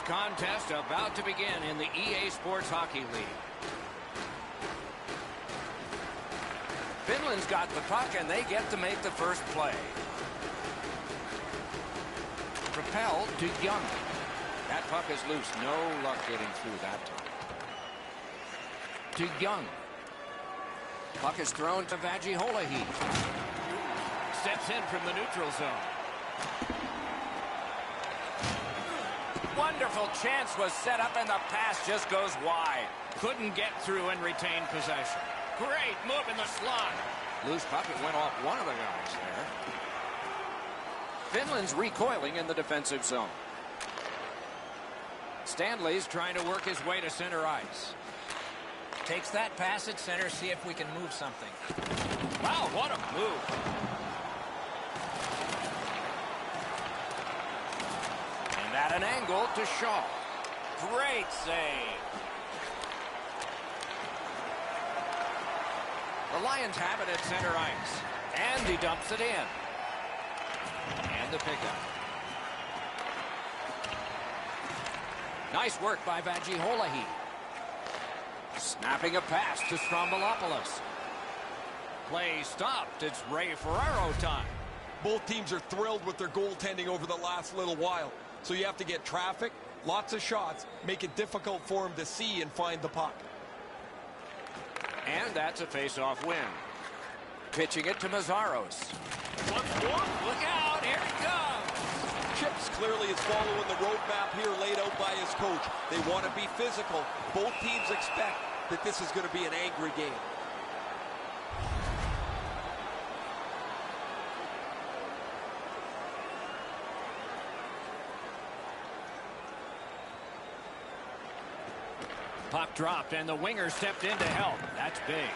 contest about to begin in the EA Sports Hockey League. Finland's got the puck, and they get to make the first play. Propelled to Young. That puck is loose. No luck getting through that time. To Young. Puck is thrown to Vaji-Holahi. Steps in from the neutral zone. Wonderful chance was set up, and the pass just goes wide. Couldn't get through and retain possession. Great move in the slot. Loose puck, it went off one of the guys there. Finland's recoiling in the defensive zone. Stanley's trying to work his way to center ice. Takes that pass at center, see if we can move something. Wow, what a move. And at an angle to Shaw. Great save. The Lions have it at center ice. And he dumps it in. And the pickup. Nice work by Vaji-Holahi. Snapping a pass to Strombolopoulos. Play stopped. It's Ray Ferraro time. Both teams are thrilled with their goaltending over the last little while. So you have to get traffic, lots of shots, make it difficult for him to see and find the puck. And that's a face-off win. Pitching it to Mazzaros. Look out, here it comes. Chips clearly is following the roadmap here laid out by his coach. They want to be physical. Both teams expect that this is going to be an angry game. Puck dropped, and the winger stepped in to help. That's big.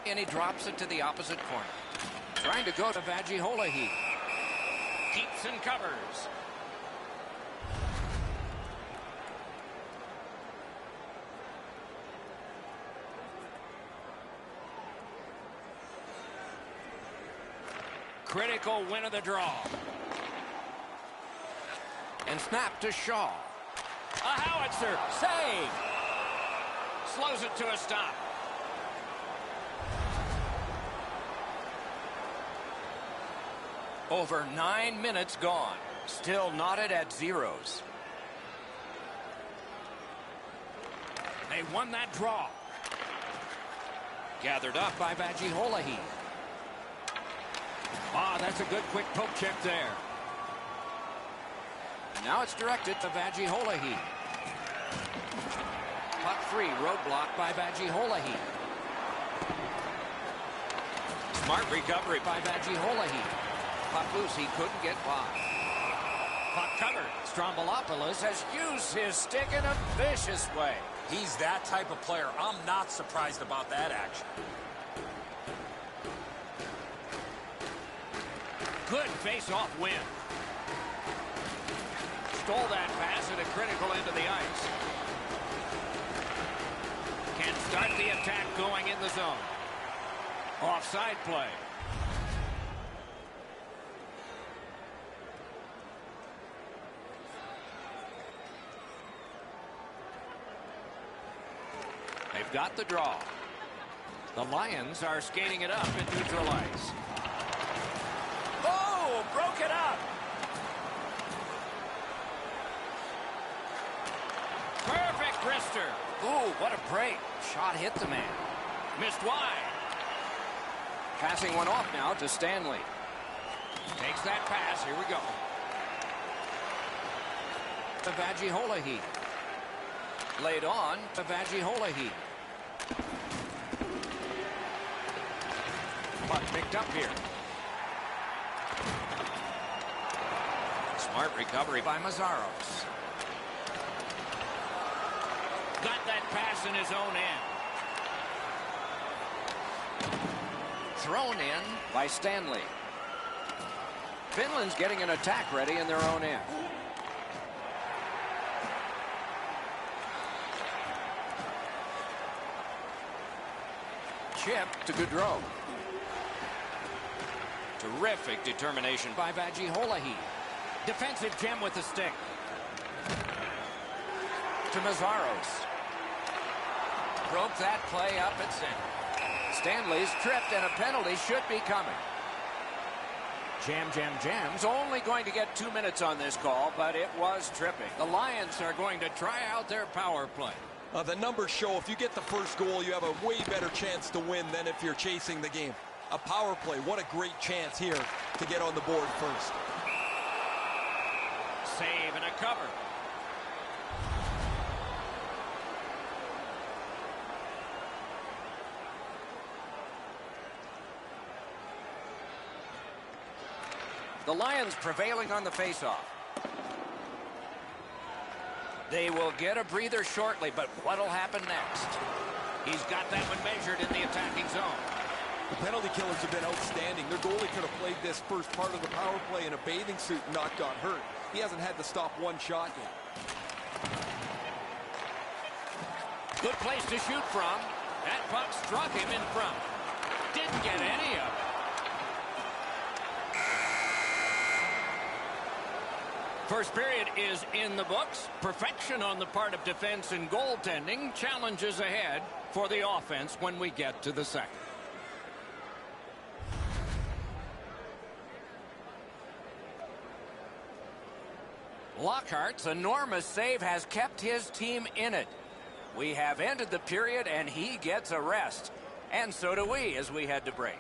And he drops it to the opposite corner. Trying to go to Vaji-Holahi. Keeps and covers. Critical win of the draw. And snap to Shaw. A howitzer. Save. Slows it to a stop. Over 9 minutes gone. Still knotted at zeros. They won that draw. Gathered up by Vaji-Holahi. Ah, that's a good quick poke check there. Now it's directed to Vaji-Holahi. Puck free, roadblock by Vaji-Holahi. Smart recovery by Vaji-Holahi. Puck loose, he couldn't get by. Puck covered. Strombolopoulos has used his stick in a vicious way. He's that type of player. I'm not surprised about that action. Good face-off win. Stole that pass at a critical end of the ice. Can start the attack going in the zone. Offside play. They've got the draw. The Lions are skating it up at neutral ice. Oh, broke it up. Perfect wrister. Ooh, what a break. Shot hit the man. Missed wide. Passing one off now to Stanley. Takes that pass. Here we go. To Vaji-Holahi. Laid on to Vaji-Holahi. Puck picked up here. Smart recovery by Mazzaros. Got that pass in his own end. Thrown in by Stanley. Finland's getting an attack ready in their own end. Chip to Gaudreau. Terrific determination by Vaji. Defensive gem with the stick. To Mazzaros. Broke that play up at center. Stanley's tripped and a penalty should be coming. Jam's only going to get 2 minutes on this call, but it was tripping. The Lions are going to try out their power play. The numbers show if you get the first goal, you have a way better chance to win than if you're chasing the game. A power play, what a great chance here to get on the board first. Save and a cover. The Lions prevailing on the faceoff. They will get a breather shortly, but what'll happen next? He's got that one measured in the attacking zone. The penalty killers have been outstanding. Their goalie could have played this first part of the power play in a bathing suit and not got hurt. He hasn't had to stop one shot yet. Good place to shoot from. That puck struck him in front. Didn't get any of it. First period is in the books. Perfection on the part of defense and goaltending. Challenges ahead for the offense when we get to the second. Lockhart's enormous save has kept his team in it. We have ended the period and he gets a rest. And so do we as we head to break.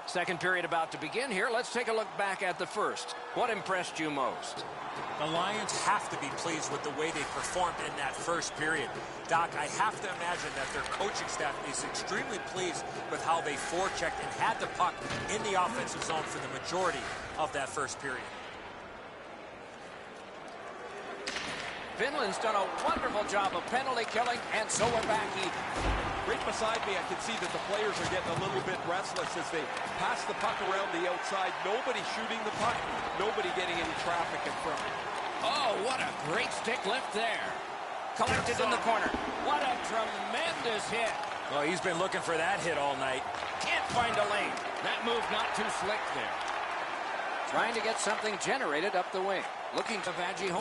Second period about to begin here. Let's take a look back at the first. What impressed you most? The Lions have to be pleased with the way they performed in that first period. Doc, I have to imagine that their coaching staff is extremely pleased with how they forechecked and had the puck in the offensive zone for the majority of that first period. Finland's done a wonderful job of penalty killing, and so we're back even. Right beside me, I can see that the players are getting a little bit restless as they pass the puck around the outside. Nobody shooting the puck. Nobody getting any traffic in front. Oh, what a great stick lift there. Collected in the corner. What a tremendous hit. Well, he's been looking for that hit all night. Can't find a lane. That move not too slick there. Trying to get something generated up the wing. Looking to Vaji.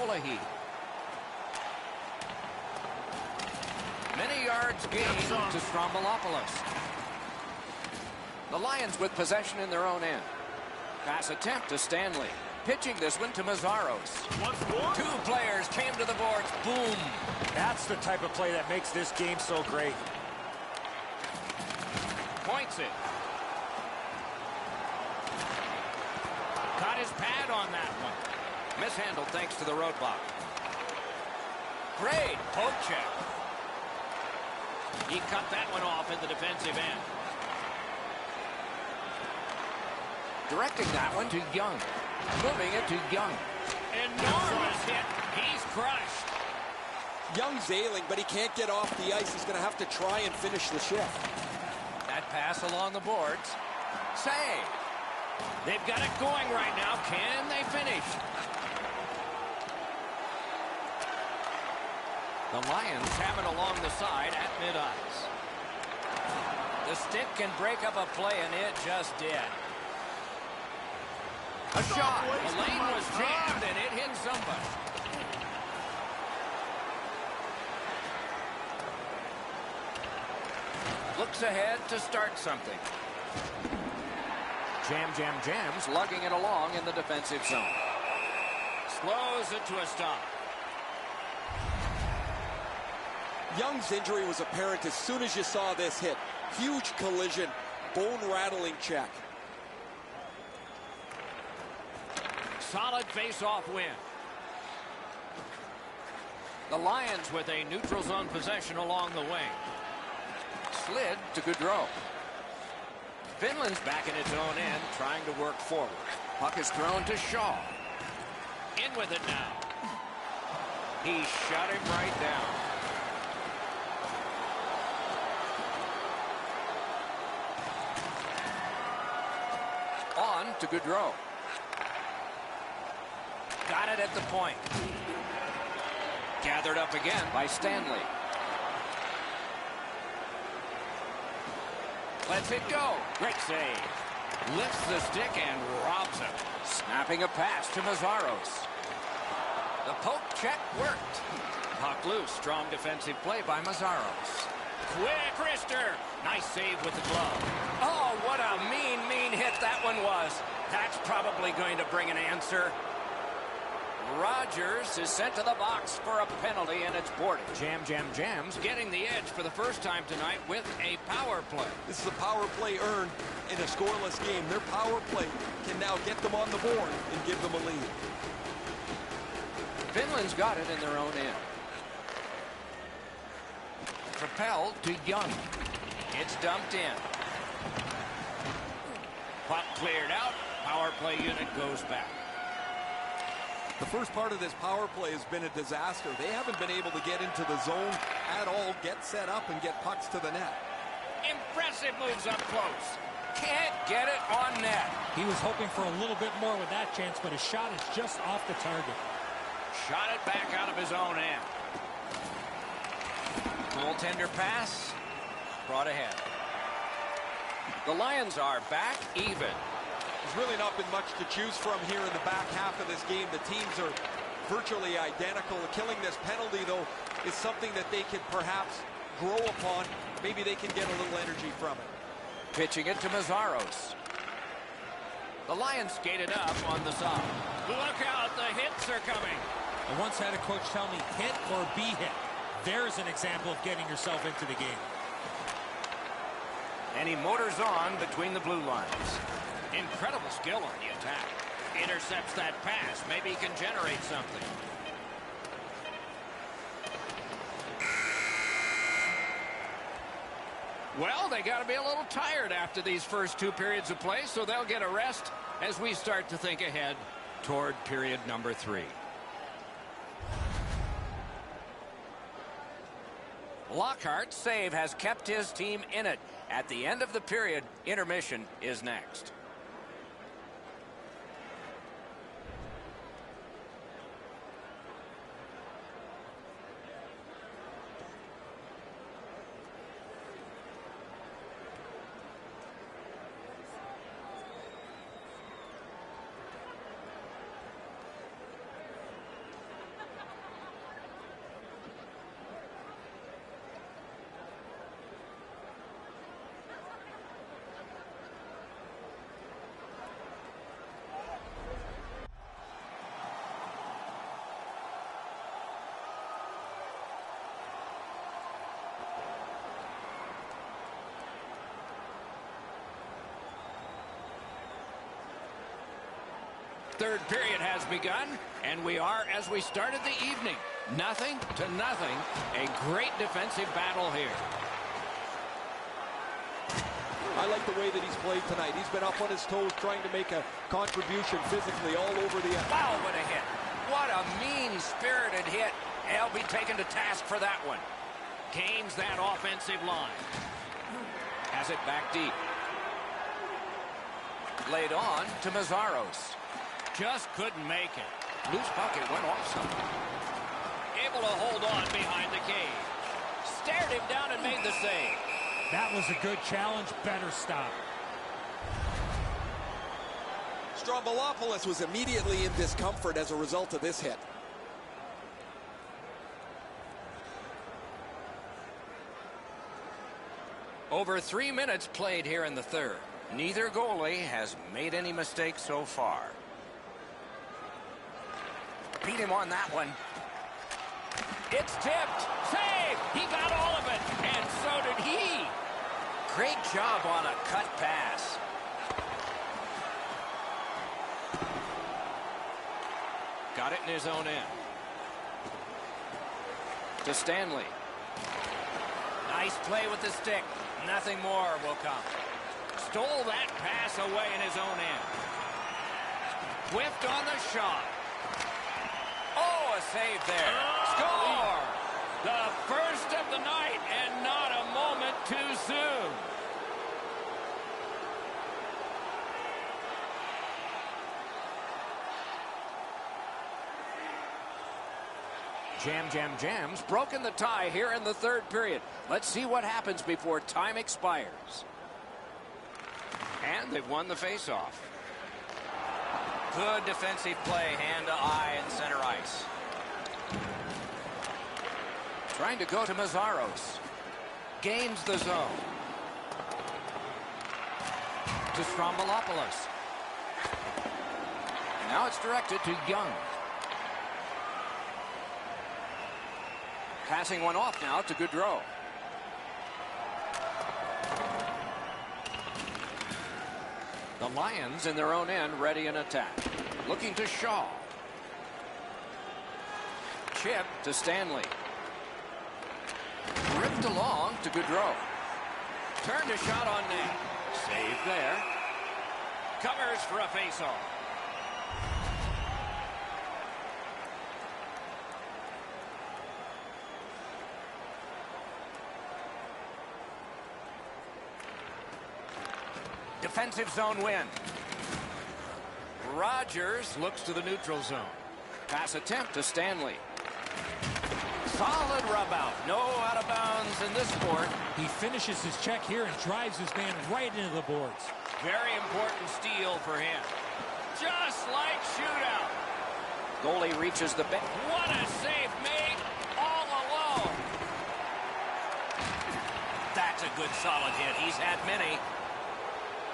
Many yards gained to Strombolopoulos. The Lions with possession in their own end. Pass attempt to Stanley. Pitching this one to Mazzaros. Two players came to the boards. Boom. That's the type of play that makes this game so great. Points it. Caught his pad on that one. Mishandled thanks to the roadblock. Great poke check. He cut that one off in the defensive end. Directing that one to Young. Moving it to Young. Enormous hit. He's crushed. Young's ailing, but he can't get off the ice. He's going to have to try and finish the shift. That pass along the boards. Save. They've got it going right now. Can they finish? The Lions have it along the side at mid-ice. The stick can break up a play, and it just did. A shot. The lane was jammed, and it hit somebody. Looks ahead to start something. Jam's lugging it along in the defensive zone. Slows it to a stop. Young's injury was apparent as soon as you saw this hit. Huge collision, bone-rattling check. Solid face-off win. The Lions with a neutral zone possession along the wing. Slid to Gaudreau. Finland's back in its own end, trying to work forward. Puck is thrown to Shaw. In with it now. He shut him right down. On to Gaudreau. Got it at the point. Gathered up again by Stanley. Lets it go. Great save. Lifts the stick and robs him. Snapping a pass to Mazzaros. The poke check worked. Puck loose. Strong defensive play by Mazzaros. Quick wrister. Nice save with the glove. Oh, what a mean hit that one was. That's probably going to bring an answer. Rogers is sent to the box for a penalty, and it's boarded. Jams getting the edge for the first time tonight with a power play. This is a power play earned in a scoreless game. Their power play can now get them on the board and give them a lead. Finland's got it in their own end. Propelled to Young. It's dumped in. Puck cleared out. Power play unit goes back. The first part of this power play has been a disaster. They haven't been able to get into the zone at all, get set up, and get pucks to the net. Impressive moves up close. Can't get it on net. He was hoping for a little bit more with that chance, but his shot is just off the target. Shot it back out of his own end. Goaltender pass. Brought ahead. The Lions are back even. There's really not been much to choose from here in the back half of this game. The teams are virtually identical. Killing this penalty, though, is something that they can perhaps grow upon. Maybe they can get a little energy from it. Pitching it to Mazzaros. The Lions skated up on the side. Look out, the hits are coming. I once had a coach tell me, hit or be hit. There's an example of getting yourself into the game. And he motors on between the blue lines. Incredible skill on the attack. Intercepts that pass. Maybe he can generate something. Well, they got to be a little tired after these first two periods of play, so they'll get a rest as we start to think ahead toward period number 3. Lockhart's save has kept his team in it. At the end of the period, intermission is next. Third period has begun, and we are as we started the evening. 0-0. A great defensive battle here. I like the way that he's played tonight. He's been up on his toes trying to make a contribution physically all over the ice. Wow, what a hit. What a mean-spirited hit. He'll be taken to task for that one. Gains that offensive line. Has it back deep. Laid on to Mazzaros. Just couldn't make it. Loose puck, it went off somewhere. Able to hold on behind the cage. Stared him down and made the save. That was a good challenge. Better stop. Stroumboulopoulos was immediately in discomfort as a result of this hit. Over 3 minutes played here in the third. Neither goalie has made any mistakes so far. Beat him on that one. It's tipped. Save! He got all of it, and so did he. Great job on a cut pass. Got it in his own end. To Stanley. Nice play with the stick. Nothing more will come. Stole that pass away in his own end. Whiffed on the shot. Oh, a save there. Score! The first of the night, and not a moment too soon. Jam's broken the tie here in the third period. Let's see what happens before time expires. And they've won the faceoff. Good defensive play, hand to eye in center ice. Trying to go to Mazzaros. Gains the zone. To Strombolopoulos. Now it's directed to Young. Passing one off now to Gaudreau. The Lions in their own end, ready in attack. Looking to Shaw. Chip to Stanley. Ripped along to Gaudreau. Turned a shot on net. Save there. Covers for a face-off. Defensive zone win. Rogers looks to the neutral zone. Pass attempt to Stanley. Solid rub out. No out of bounds in this sport. He finishes his check here and drives his man right into the boards. Very important steal for him. Just like shootout. Goalie reaches the bench. What a save made all alone. That's a good solid hit. He's had many.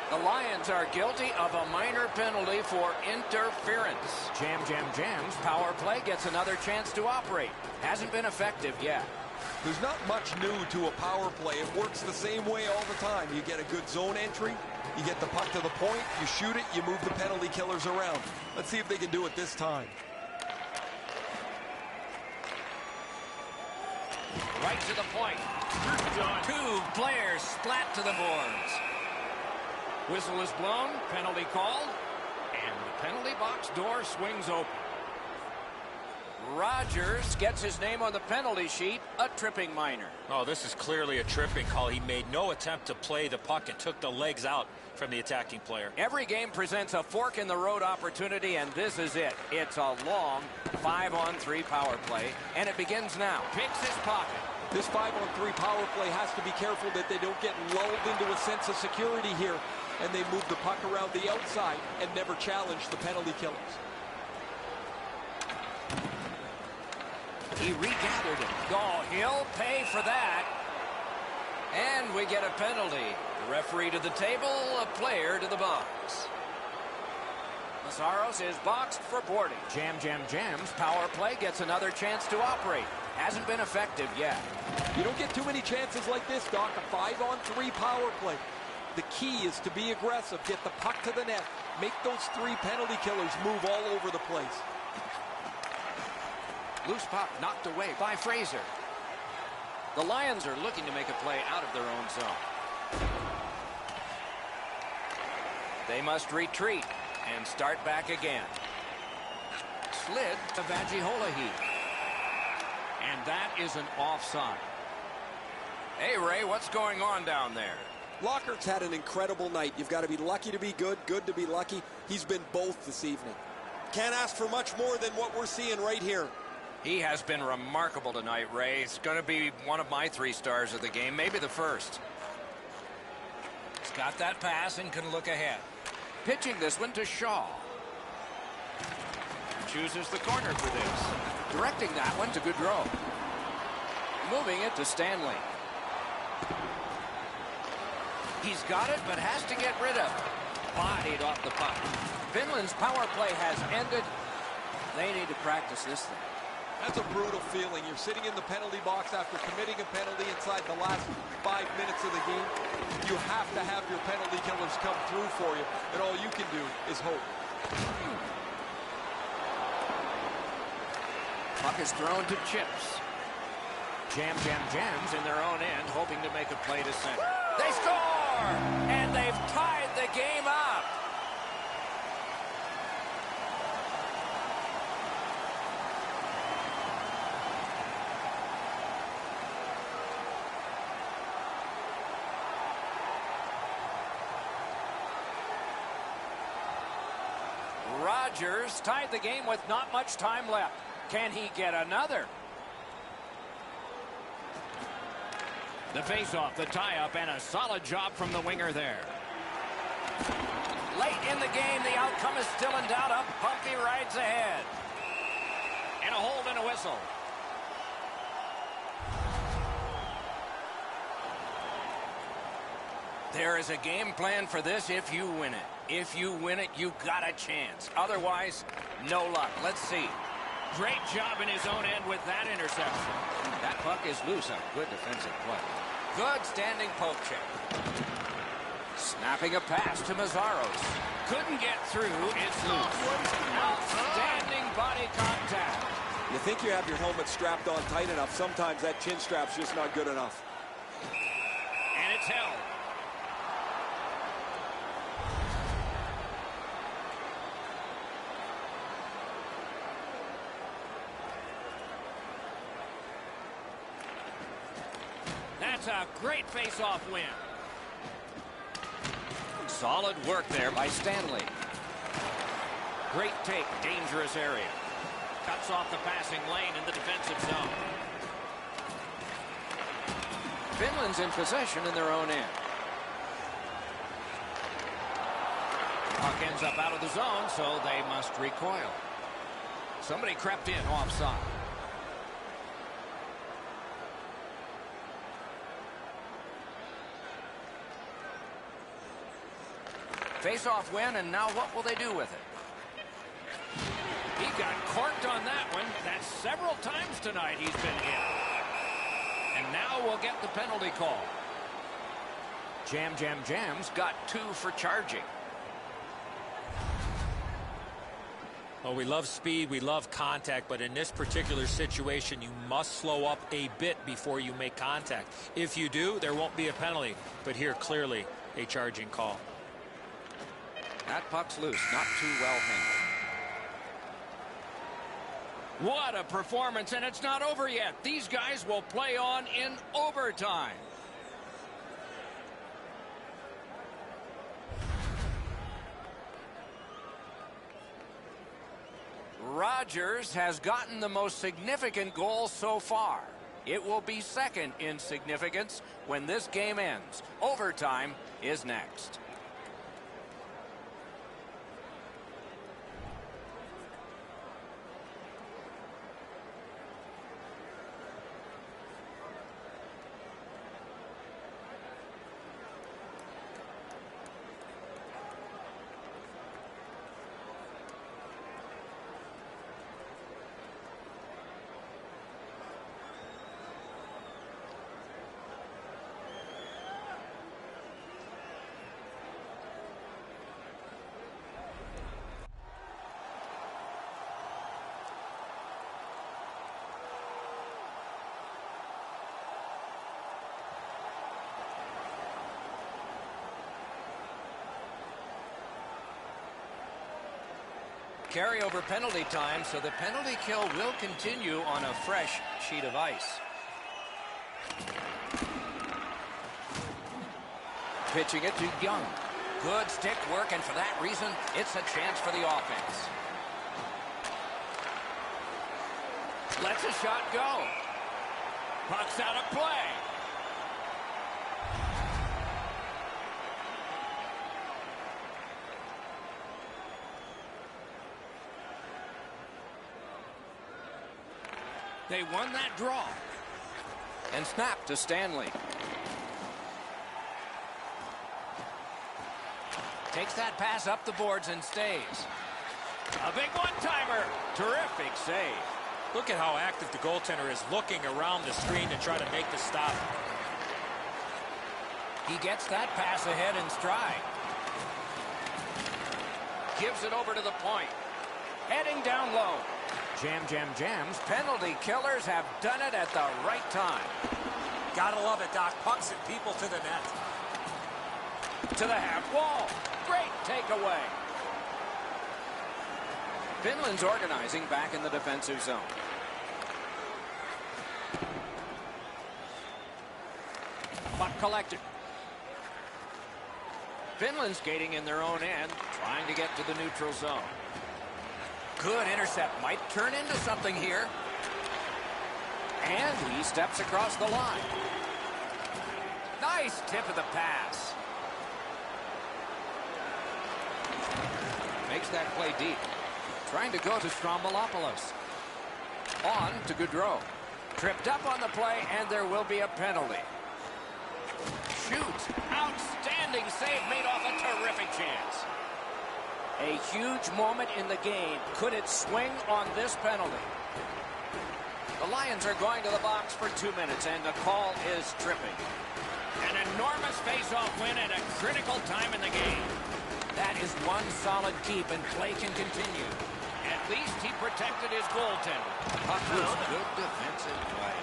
The Lions are guilty of a minor penalty for interference. Jam's power play gets another chance to operate. Hasn't been effective yet. There's not much new to a power play. It works the same way all the time. You get a good zone entry, you get the puck to the point, you shoot it, you move the penalty killers around. Let's see if they can do it this time. Right to the point. Two players splat to the boards. Whistle is blown, penalty called, and the penalty box door swings open. Rogers gets his name on the penalty sheet, a tripping minor. Oh, this is clearly a tripping call. He made no attempt to play the puck and took the legs out from the attacking player. Every game presents a fork in the road opportunity, and this is it. It's a long 5-on-3 power play, and it begins now. Picks his pocket. This 5-on-3 power play has to be careful that they don't get lulled into a sense of security here, and they move the puck around the outside and never challenge the penalty killers. He regathered it. Oh, he'll pay for that. And we get a penalty. The referee to the table, a player to the box. Mazzaros is boxed for boarding. Jam's power play gets another chance to operate. Hasn't been effective yet. You don't get too many chances like this, Doc. A 5-on-3 power play. The key is to be aggressive, get the puck to the net, make those three penalty killers move all over the place. Loose puck knocked away by Fraser. The Lions are looking to make a play out of their own zone. They must retreat and start back again. Slid to Vagiholahi. And that is an offside. Hey, Ray, what's going on down there? Lockhart's had an incredible night. You've got to be lucky to be good, good to be lucky. He's been both this evening. Can't ask for much more than what we're seeing right here. He has been remarkable tonight, Ray. It's going to be one of my 3 stars of the game, maybe the first. He's got that pass and can look ahead. Pitching this one to Shaw. Chooses the corner for this. Directing that one to Gaudreau. Moving it to Stanley. He's got it, but has to get rid of it. Bodied off the puck. Finland's power play has ended. They need to practice this thing. That's a brutal feeling. You're sitting in the penalty box after committing a penalty inside the last 5 minutes of the game. You have to have your penalty killers come through for you, and all you can do is hope. Puck is thrown to Chips. Jams in their own end, hoping to make a play to center. They score! And they've tied the game up. Rogers tied the game with not much time left. Can he get another? The face-off, the tie-up, and a solid job from the winger there. Late in the game, the outcome is still in doubt. Up, Pumpy rides ahead. And a hold and a whistle. There is a game plan for this if you win it. If you win it, you got a chance. Otherwise, no luck. Let's see. Great job in his own end with that interception. That puck is loose. A good defensive play. Good standing poke check. Snapping a pass to Mazzaros. Couldn't get through. It's loose. Outstanding body contact. You think you have your helmet strapped on tight enough. Sometimes that chin strap's just not good enough. And it's held. That's a great face-off win. Solid work there by Stanley. Great take, dangerous area. Cuts off the passing lane in the defensive zone. Finland's in possession in their own end. Puck ends up out of the zone, so they must recoil. Somebody crept in offside. Face-off win, and now what will they do with it? He got corked on that one. That's several times tonight he's been hit. And now we'll get the penalty call. Jam's got 2 for charging. Well, we love speed, we love contact, but in this particular situation, you must slow up a bit before you make contact. If you do, there won't be a penalty. But here, clearly, a charging call. That puck's loose, not too well handled. What a performance, and it's not over yet. These guys will play on in overtime. Rogers has gotten the most significant goal so far. It will be second in significance when this game ends. Overtime is next. Carryover penalty time, so the penalty kill will continue on a fresh sheet of ice. Pitching it to Young. Good stick work, and for that reason, it's a chance for the offense. Lets a shot go. Puck's out of play. They won that draw. And snap to Stanley. Takes that pass up the boards and stays. A big one-timer. Terrific save. Look at how active the goaltender is looking around the screen to try to make the stop. He gets that pass ahead in stride. Gives it over to the point. Heading down low. Jam's penalty killers have done it at the right time. Gotta love it, Doc. Pucks and people to the net. To the half wall. Great takeaway. Finland's organizing back in the defensive zone. Puck collected. Finland skating in their own end, trying to get to the neutral zone. Good intercept. Might turn into something here. And he steps across the line. Nice tip of the pass. Makes that play deep. Trying to go to Strombolopoulos. On to Gaudreau. Tripped up on the play, and there will be a penalty. Shoots. Outstanding save made off a terrific chance. A huge moment in the game. Could it swing on this penalty? The Lions are going to the box for 2 minutes, and the call is tripping. An enormous face-off win at a critical time in the game. That is one solid keep, and play can continue. At least he protected his goaltender. Puck loose. Good defensive play.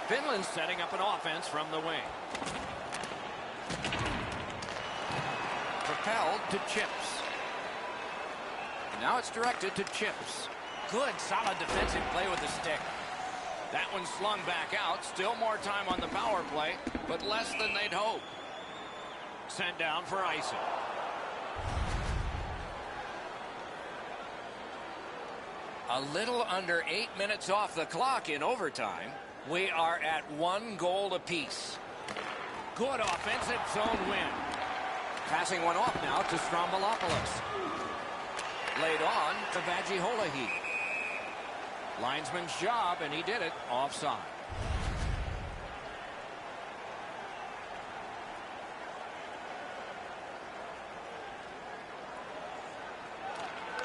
Finland's setting up an offense from the wing. Propelled to Chips. Now it's directed to Chips. Good, solid defensive play with the stick. That one slung back out. Still more time on the power play, but less than they'd hope. Sent down for icing. A little under 8 minutes off the clock in overtime. We are at 1 goal apiece. Good offensive zone win. Passing one off now to Strombolopoulos. Laid on to Vajiholahi. Linesman's job, and he did it offside.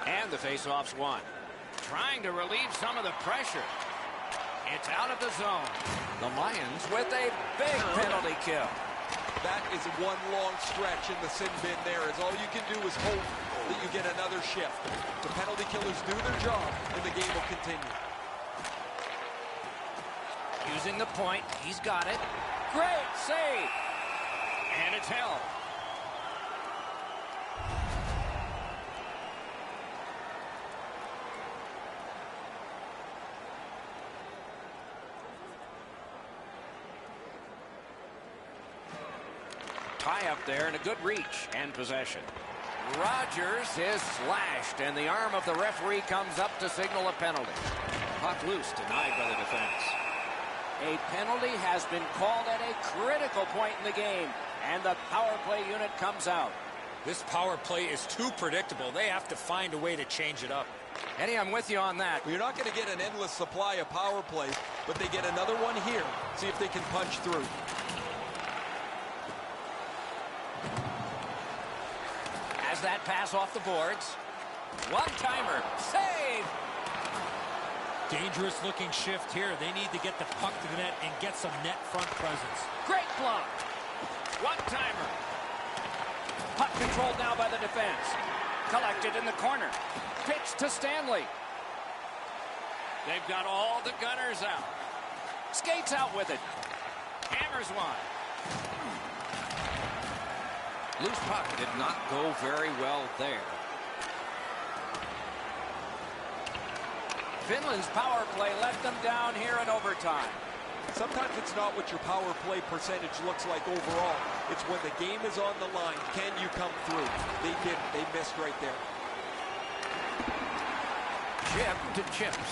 And the faceoff's won. Trying to relieve some of the pressure. It's out of the zone. The Lions with a big penalty kill. That is one long stretch in the sin bin there, as all you can do is hope that you get another shift. The penalty killers do their job, and the game will continue. Using the point, he's got it. Great save! And it's held. Tie up there and a good reach and possession. Rogers is slashed, and the arm of the referee comes up to signal a penalty. Puck loose, denied by the defense. A penalty has been called at a critical point in the game, and the power play unit comes out. This power play is too predictable. They have to find a way to change it up. Eddie, I'm with you on that. Well, you're not going to get an endless supply of power plays, but they get another one here. See if they can punch through. As that pass off the boards. One-timer. Save! Dangerous looking shift here. They need to get the puck to the net and get some net front presence. Great block. One-timer. Puck controlled now by the defense. Collected in the corner. Pitch to Stanley. They've got all the gunners out. Skates out with it. Hammers one. Loose puck did not go very well there. Finland's power play let them down here in overtime. Sometimes it's not what your power play percentage looks like overall. It's when the game is on the line. Can you come through? They didn't. They missed right there. Chip to Chips.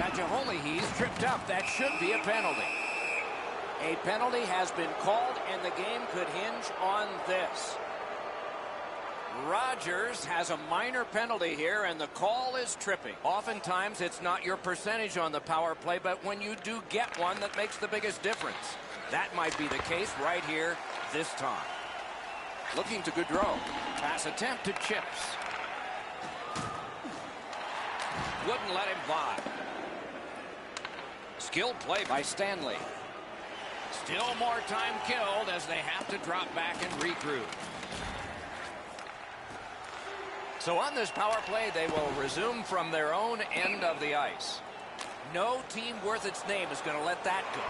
Vajiholahi's tripped up. That should be a penalty. A penalty has been called, and the game could hinge on this. Rogers has a minor penalty here, and the call is tripping. Oftentimes, it's not your percentage on the power play, but when you do get one, that makes the biggest difference. That might be the case right here this time. Looking to Gaudreau. Pass attempt to Chips. Wouldn't let him by. Skilled play by Stanley. Still more time killed as they have to drop back and regroup. So on this power play, they will resume from their own end of the ice. No team worth its name is going to let that go.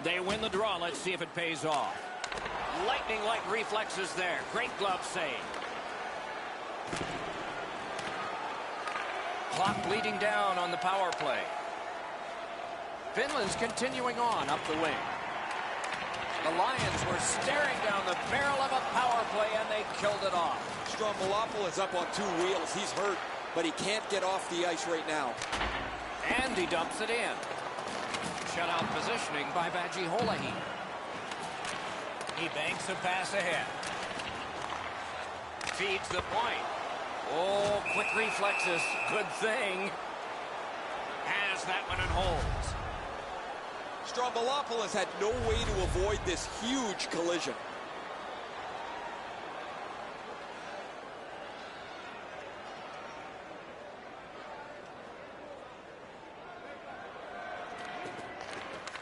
They win the draw. Let's see if it pays off. Lightning-like reflexes there. Great glove save. Clock bleeding down on the power play. Finland's continuing on up the wing. The Lions were staring down the barrel of a power play, and they killed it off. Strombolopoulos up on 2 wheels. He's hurt, but he can't get off the ice right now. And he dumps it in. Shutout positioning by Vaji-Holahi. He banks a pass ahead. Feeds the point. Oh, quick reflexes. Good thing. Has that one and holds. Strombolopoulos had no way to avoid this huge collision.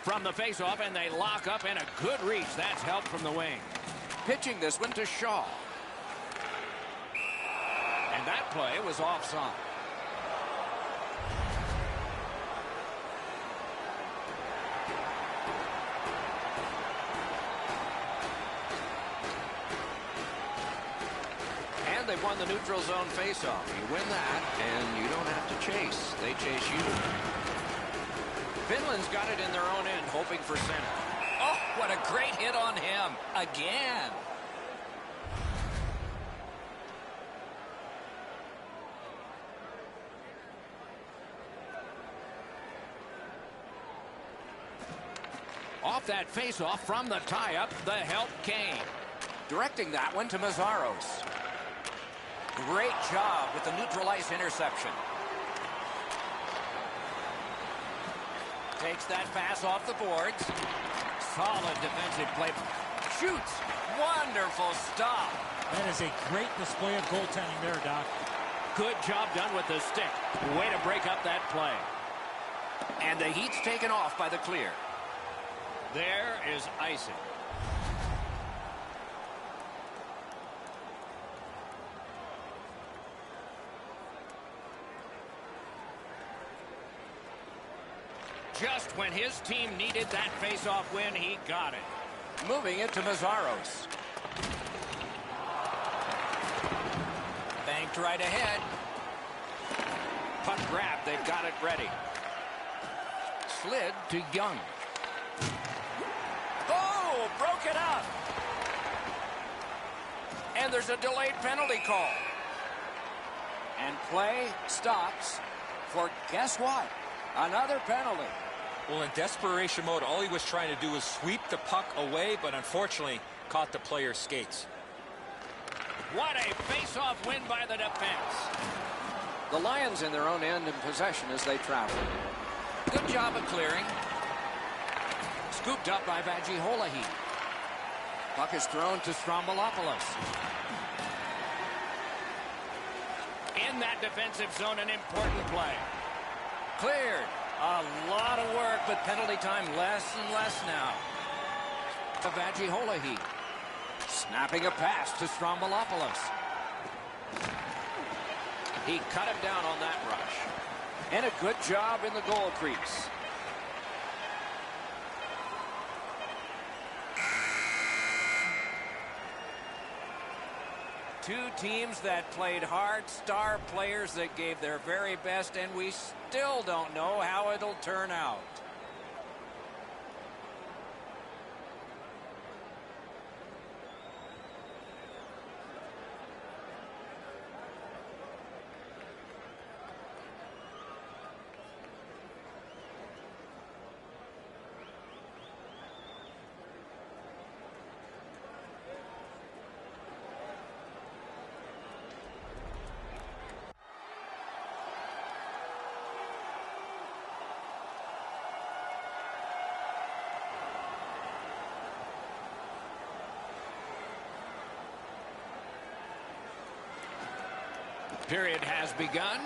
From the faceoff, and they lock up, and a good reach. That's help from the wing. Pitching this one to Shaw. And that play was offside. And they've won the neutral zone faceoff. You win that, and you don't have to chase. They chase you. Finland's got it in their own end, hoping for center. Oh, what a great hit on him. Again. Off that faceoff from the tie-up, the help came. Directing that one to Mazzaros. Great job with the neutral ice interception. Takes that pass off the boards. Solid defensive play. Shoots. Wonderful stop. That is a great display of goaltending there, Doc. Good job done with the stick. Way to break up that play. And the heat's taken off by the clear. There is icing. Just when his team needed that face-off win, he got it. Moving it to Mazzaros. Banked right ahead. Puck grab, they've got it ready. Slid to Young. Oh, broke it up. And there's a delayed penalty call. And play stops for, guess what? Another penalty. Well, in desperation mode, all he was trying to do was sweep the puck away, but unfortunately caught the player's skates. What a face-off win by the defense. The Lions in their own end in possession as they travel. Good job of clearing. Scooped up by Vaji-Holahi. Puck is thrown to Strombolopoulos. In that defensive zone, an important play. Cleared. A lot of work, but penalty time less and less now. Vaji-Holahi. Snapping a pass to Strombolopoulos. He cut him down on that rush. And a good job in the goal crease. Two teams that played hard, star players that gave their very best, and we still don't know how it'll turn out. Period has begun.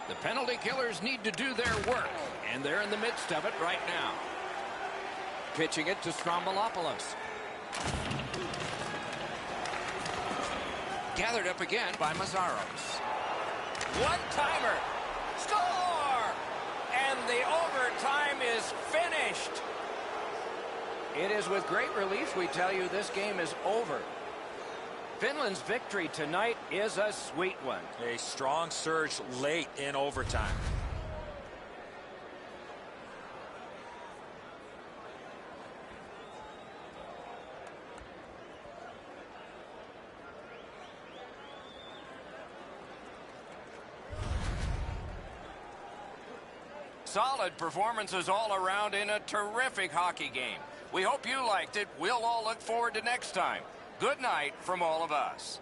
The penalty killers need to do their work, and they're in the midst of it right now. Pitching it to Strombolopoulos. Gathered up again by Mazzaros. One-timer. Score! And the overtime is finished. It is with great relief we tell you this game is over. Finland's victory tonight is a sweet one. A strong surge late in overtime. Solid performances all around in a terrific hockey game. We hope you liked it. We'll all look forward to next time. Good night from all of us.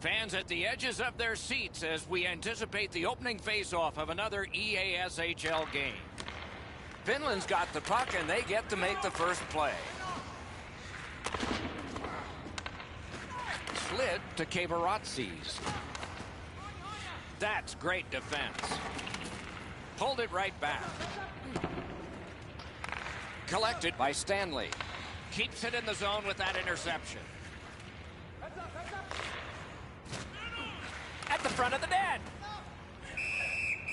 Fans at the edges of their seats as we anticipate the opening face-off of another EASHL game. Finland's got the puck, and they get to make the first play. Slid to Kavaratsis. That's great defense. Pulled it right back. Collected by Stanley. Keeps it in the zone with that interception. At the front of the net.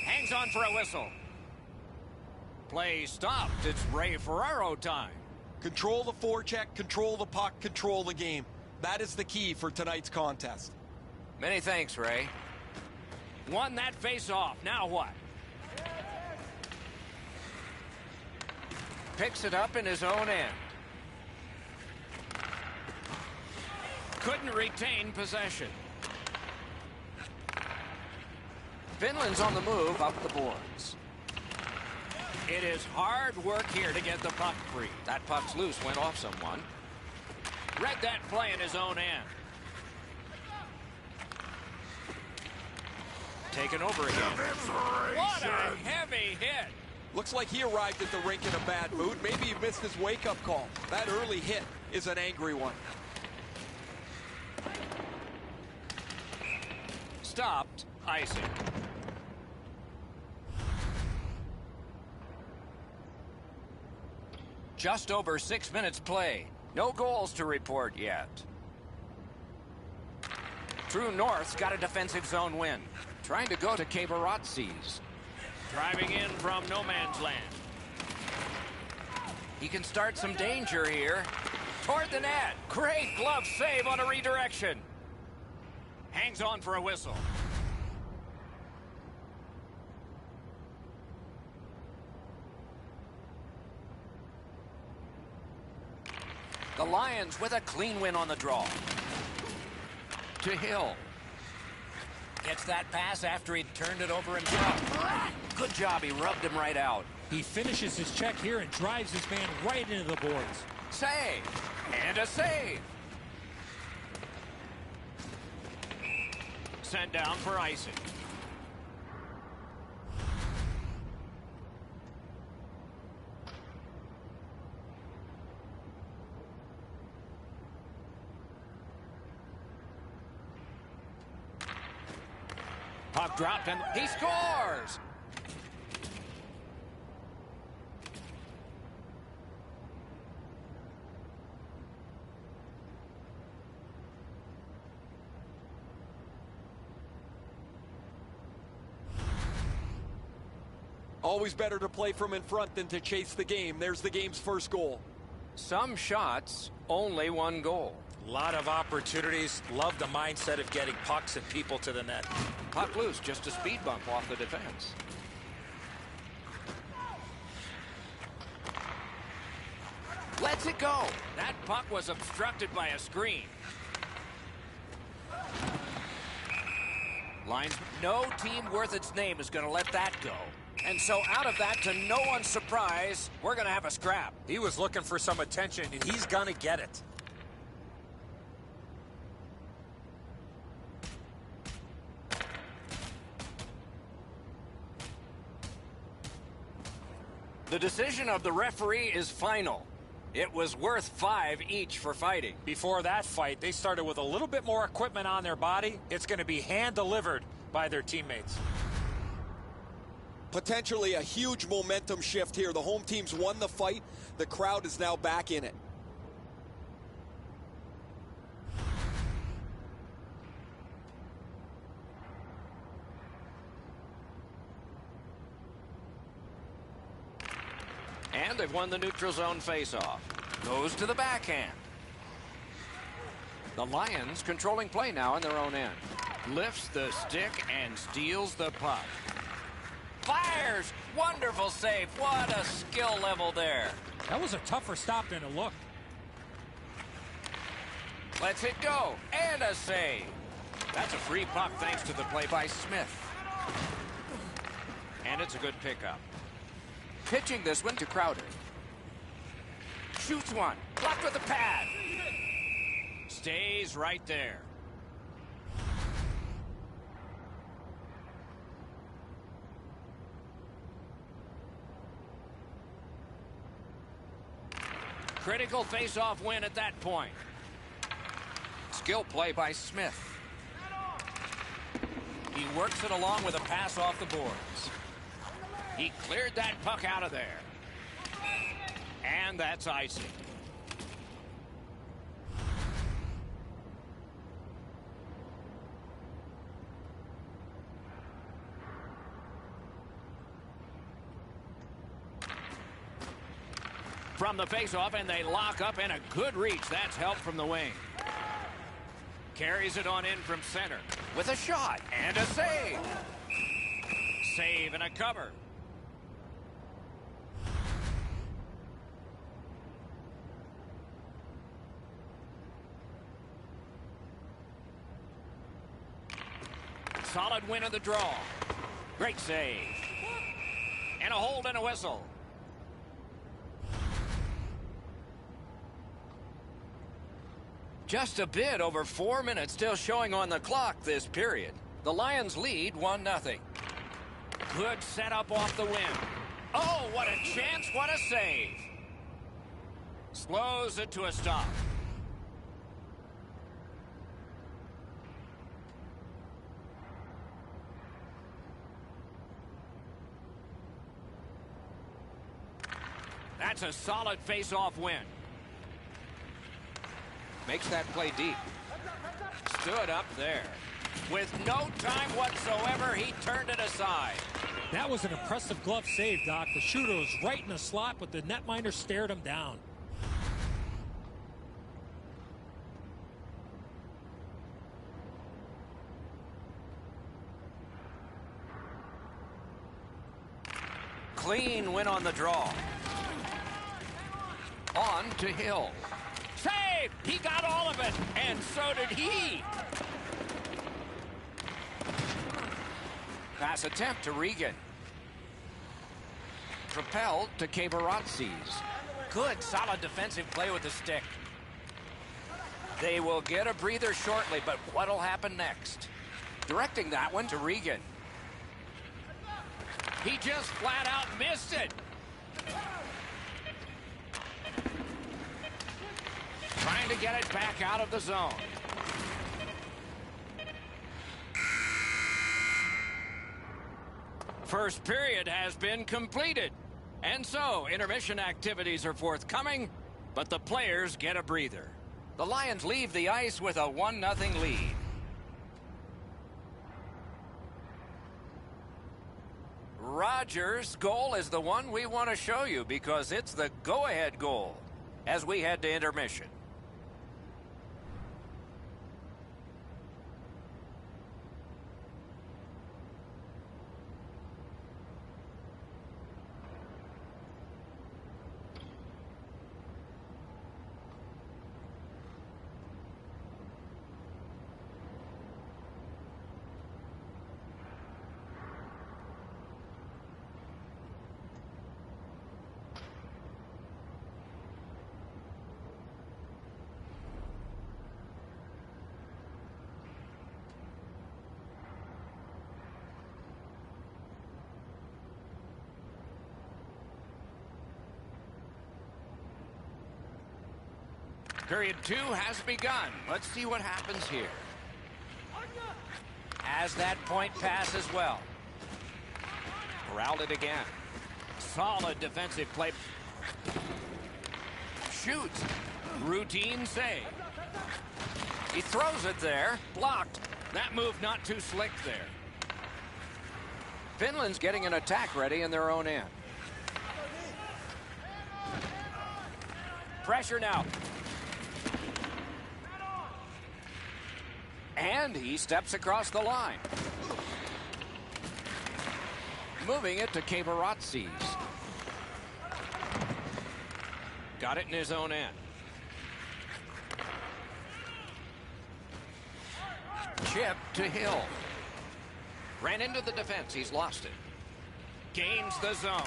Hangs on for a whistle. Play stopped. It's Ray Ferraro time. Control the forecheck, control the puck, control the game. That is the key for tonight's contest. Many thanks, Ray. Won that face-off. Now what? Picks it up in his own end. Couldn't retain possession. Finland's on the move up the boards. It is hard work here to get the puck free. That puck's loose, went off someone. Read that play in his own end. Taken over again. What a heavy hit. Looks like he arrived at the rink in a bad mood. Maybe he missed his wake-up call. That early hit is an angry one. Stopped. Icing. Just over 6 minutes play. No goals to report yet. True North's got a defensive zone win. Trying to go to Kavaratsis. Driving in from no man's land. He can start some danger here. Toward the net. Great glove save on a redirection. Hangs on for a whistle. The Lions with a clean win on the draw. To Hill. Gets that pass after he turned it over himself. Good job. He rubbed him right out. He finishes his check here and drives his man right into the boards. Save. And a save. Sent down for icing. Puck dropped and he scores! Always better to play from in front than to chase the game. There's the game's first goal. Some shots, only one goal. A lot of opportunities. Love the mindset of getting pucks and people to the net. Puck loose, just a speed bump off the defense. Lets it go. That puck was obstructed by a screen. Lines, no team worth its name is going to let that go. And so out of that, to no one's surprise, we're going to have a scrap. He was looking for some attention, and he's going to get it. The decision of the referee is final. It was worth 5 each for fighting. Before that fight, they started with a little bit more equipment on their body. It's going to be hand-delivered by their teammates. Potentially a huge momentum shift here. The home team's won the fight. The crowd is now back in it. And they've won the neutral zone faceoff. Goes to the backhand. The Lions controlling play now in their own end. Lifts the stick and steals the puck. Fires! Wonderful save. What a skill level there. That was a tougher stop than it looked. Lets it go. And a save. That's a free puck thanks to the play by Smith. And it's a good pickup. Pitching this one to Crowder. Shoots one. Blocked with a pad. Stays right there. Critical face-off win at that point. Skill play by Smith. He works it along with a pass off the boards. He cleared that puck out of there. And that's icing. From the faceoff, and they lock up, and a good reach. That's help from the wing. Carries it on in from center with a shot and a save. Save and a cover. Solid win of the draw. Great save. And a hold and a whistle. Just a bit over 4 minutes still showing on the clock this period. The Lions lead 1-0. Good setup off the wing. Oh, what a chance, what a save. Slows it to a stop. That's a solid face-off win. Makes that play deep. Stood up there. With no time whatsoever, he turned it aside. That was an impressive glove save, Doc. The shooter was right in the slot, but the netminder stared him down. Clean win on the draw. On to Hill. Save! He got all of it, and so did he. Pass attempt to Regan. Propelled to Cabarazzi's. Good, solid defensive play with the stick. They will get a breather shortly, but what'll happen next? Directing that one to Regan. He just flat out missed it. Trying to get it back out of the zone. First period has been completed. And so, intermission activities are forthcoming, but the players get a breather. The Lions leave the ice with a 1-0 lead. Rogers' goal is the one we want to show you because it's the go-ahead goal as we head to intermission. Period 2 has begun. Let's see what happens here. As that point pass as well. Corralled it again. Solid defensive play. Shoots. Routine save. He throws it there. Blocked. That move not too slick there. Finland's getting an attack ready in their own end. Pressure now. And he steps across the line. Moving it to Cabarazzi's. Got it in his own end. Chip to Hill. Ran into the defense. He's lost it. Gains the zone.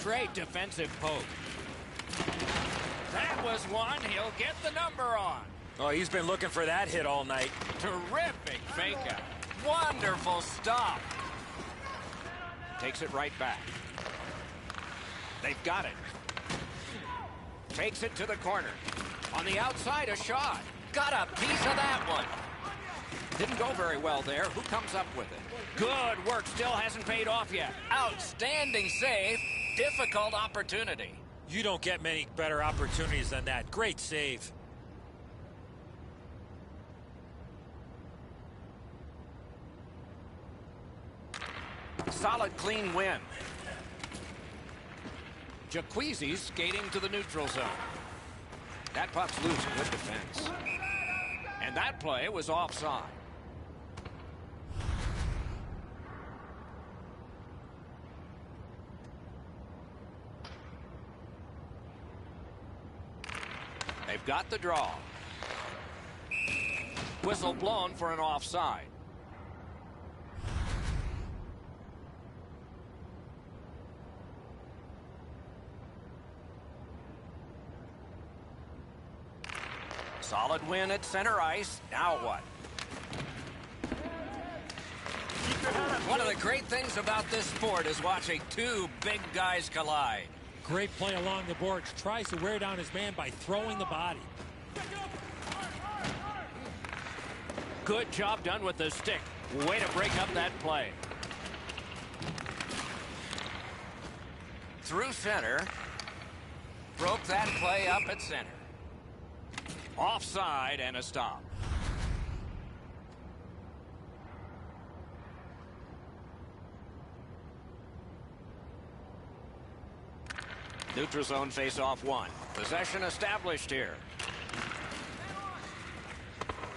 Great defensive poke. That was one. He'll get the number on. Oh, he's been looking for that hit all night. Terrific fake out. Wonderful stop. Takes it right back. They've got it. Takes it to the corner. On the outside, a shot. Got a piece of that one. Didn't go very well there. Who comes up with it? Good work. Still hasn't paid off yet. Outstanding save. Difficult opportunity. You don't get many better opportunities than that. Great save. Solid, clean win. Jacquizzi's skating to the neutral zone. That puck's loose. Good defense. And that play was offside. They've got the draw. Whistle blown for an offside. Solid win at center ice. Now what? One of the great things about this sport is watching two big guys collide. Great play along the boards. Tries to wear down his man by throwing the body. Good job done with the stick. Way to break up that play. Through center. Broke that play up at center. Offside and a stop. Neutral zone face-off one. Possession established here.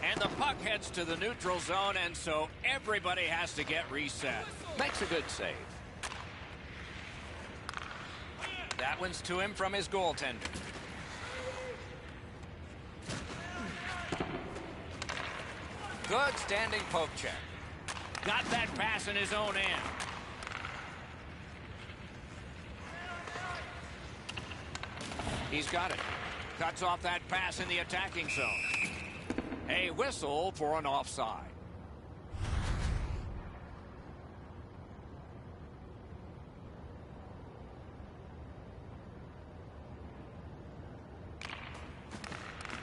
And the puck heads to the neutral zone, and so everybody has to get reset. Makes a good save. That one's to him from his goaltender. Good standing poke check. Got that pass in his own end. He's got it. Cuts off that pass in the attacking zone. A whistle for an offside.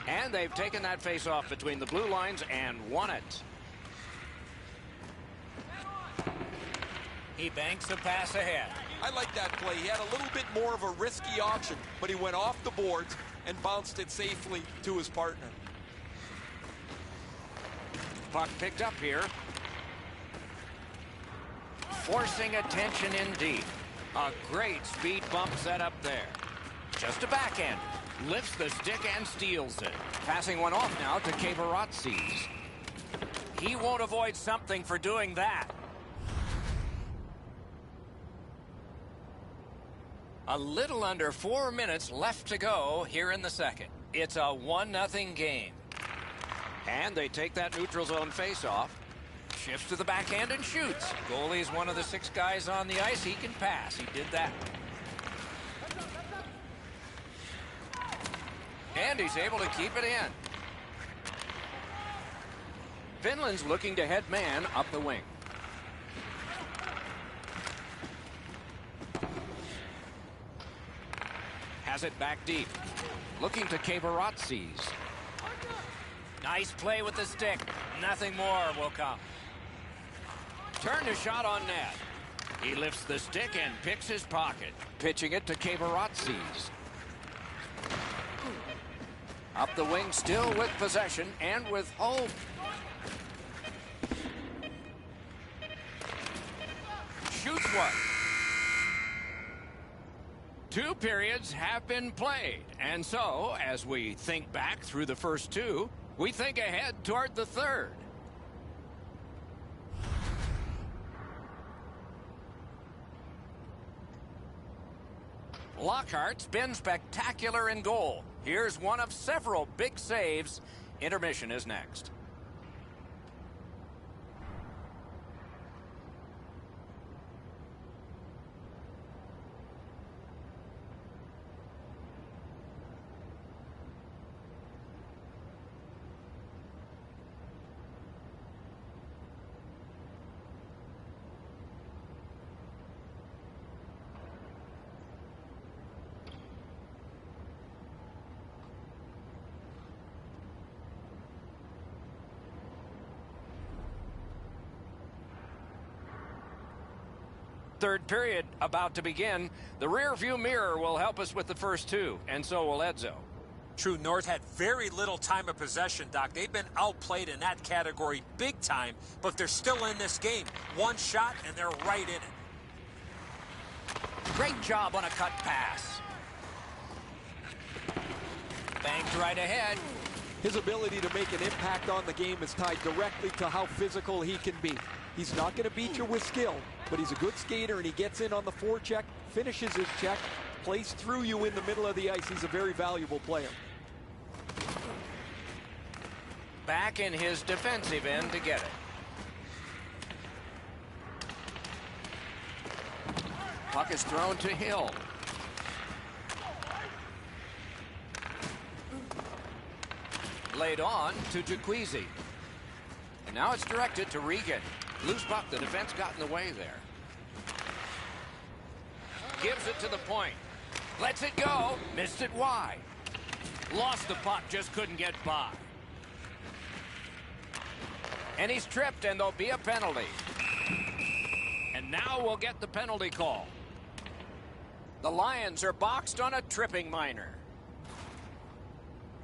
And they've taken that face-off between the blue lines and won it. He banks a pass ahead. I like that play. He had a little bit more of a risky option, but he went off the boards and bounced it safely to his partner. Puck picked up here. Forcing attention in deep. A great speed bump set up there. Just a backhand. Lifts the stick and steals it. Passing one off now to Kavaratsis. He won't avoid something for doing that. A little under 4 minutes left to go here in the second. It's a 1-0 game. And they take that neutral zone face-off. Shifts to the backhand and shoots. Goalie's one of the 6 guys on the ice. He can pass. He did that. And he's able to keep it in. Finland's looking to head man up the wing. Has it back deep. Looking to Kavaratsis. Nice play with the stick. Nothing more will come. Turned a shot on net. He lifts the stick and picks his pocket. Pitching it to Kavaratsis. Up the wing, still with possession and with hope. Shoots one. 2 periods have been played. And so, as we think back through the first 2, we think ahead toward the third. Lockhart's been spectacular in goal. Here's one of several big saves. Intermission is next. Third period about to begin. The rear view mirror will help us with the first two, and so will Edzo. True North had very little time of possession, Doc. They've been outplayed in that category big time, but they're still in this game. One shot, and they're right in it. Great job on a cut pass. Banked right ahead. His ability to make an impact on the game is tied directly to how physical he can be. He's not going to beat you with skill, but he's a good skater, and he gets in on the forecheck, finishes his check, plays through you in the middle of the ice. He's a very valuable player. Back in his defensive end to get it. Puck is thrown to Hill. Laid on to Jaquizi. And now it's directed to Regan. Loose puck, the defense got in the way there. Gives it to the point. Lets it go. Missed it wide. Lost the puck, just couldn't get by. And he's tripped, and there'll be a penalty. And now we'll get the penalty call. The Lions are boxed on a tripping minor.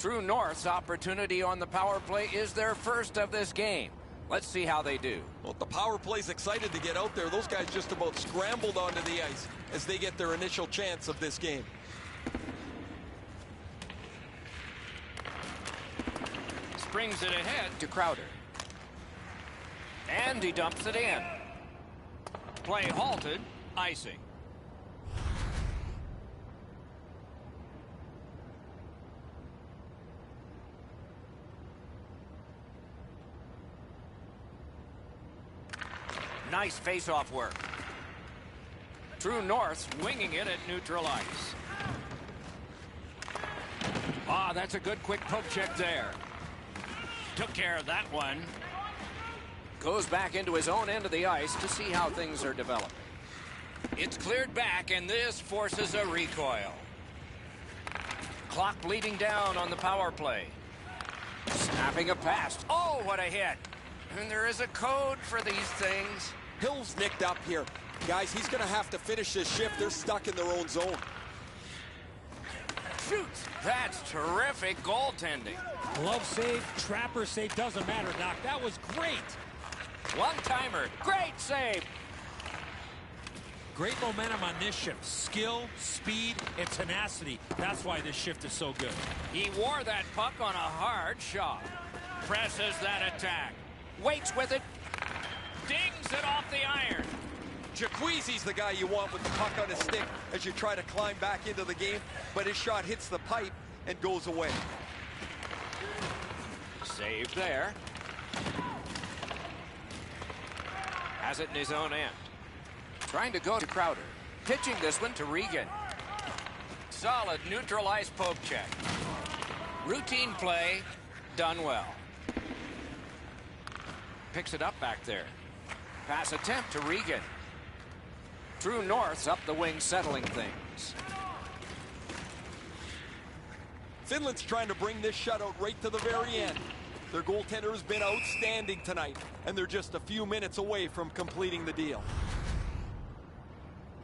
True North's opportunity on the power play is their first of this game. Let's see how they do. Well, the power play's excited to get out there. Those guys just about scrambled onto the ice as they get their initial chance of this game. Springs it ahead to Crowder. And he dumps it in. Play halted, icing. Nice face-off work. True North's winging it at neutral ice. Ah, that's a good quick poke check there. Took care of that one. Goes back into his own end of the ice to see how things are developing. It's cleared back, and this forces a recoil. Clock bleeding down on the power play. Snapping a pass. Oh, what a hit. And there is a code for these things. Hill's nicked up here. Guys, he's going to have to finish this shift. They're stuck in their own zone. Shoots. That's terrific goaltending. Glove save, trapper save, doesn't matter, Doc. That was great. One-timer. Great save. Great momentum on this shift. Skill, speed, and tenacity. That's why this shift is so good. He wore that puck on a hard shot. Presses that attack. Waits with it. Dings it off the iron. Jaquizi's the guy you want with the puck on his stick as you try to climb back into the game, but his shot hits the pipe and goes away. Saved there. Has it in his own end. Trying to go to Crowder. Pitching this one to Regan. Solid neutral ice poke check. Routine play, done well. Picks it up back there. Pass attempt to Regan. True North's up the wing settling things. Finland's trying to bring this shutout right to the very end. Their goaltender has been outstanding tonight, and they're just a few minutes away from completing the deal.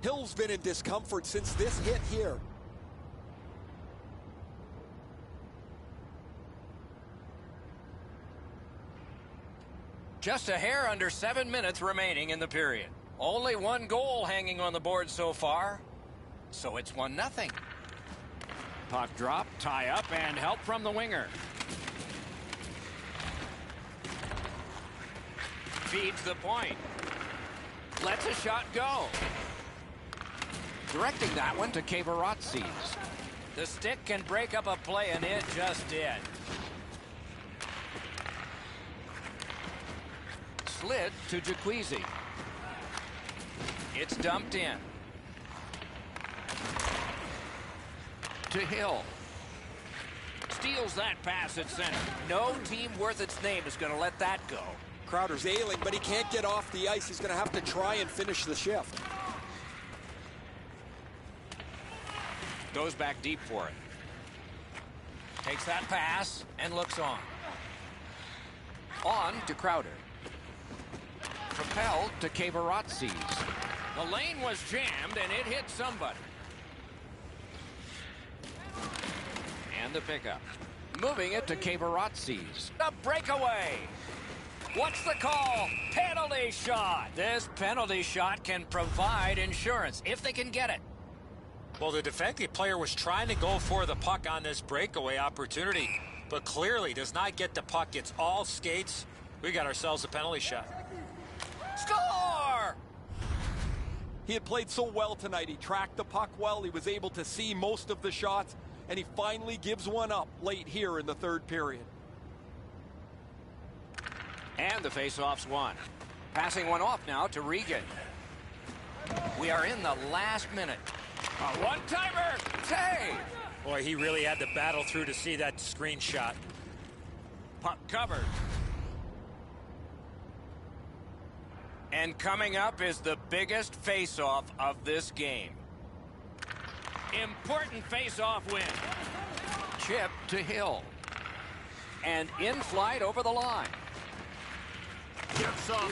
Hill's been in discomfort since this hit here. Just a hair under 7 minutes remaining in the period. Only one goal hanging on the board so far. So it's 1-0. Puck drop, tie up, and help from the winger. Feeds the point. Lets a shot go. Directing that one to Kavaratsis. The stick can break up a play, and it just did. Slid to Jaquizi. It's dumped in. To Hill. Steals that pass at center. No team worth its name is going to let that go. Crowder's ailing, but he can't get off the ice. He's going to have to try and finish the shift. Goes back deep for it. Takes that pass and looks on. On to Crowder. Propelled to Kavaratsis. The lane was jammed, and it hit somebody. And the pickup. Moving it to Cavarozzi's. The breakaway. What's the call? Penalty shot. This penalty shot can provide insurance if they can get it. Well, the defensive player was trying to go for the puck on this breakaway opportunity, but clearly does not get the puck. It's all skates. We got ourselves a penalty shot. Score! He had played so well tonight. He tracked the puck well. He was able to see most of the shots, and he finally gives one up late here in the third period. And the faceoff's won. Passing one off now to Regan. We are in the last minute. A one-timer! Save! Boy, he really had to battle through to see that screen shot. Puck covered. And coming up is the biggest face-off of this game. Important face-off win. Chip to Hill. And in flight over the line.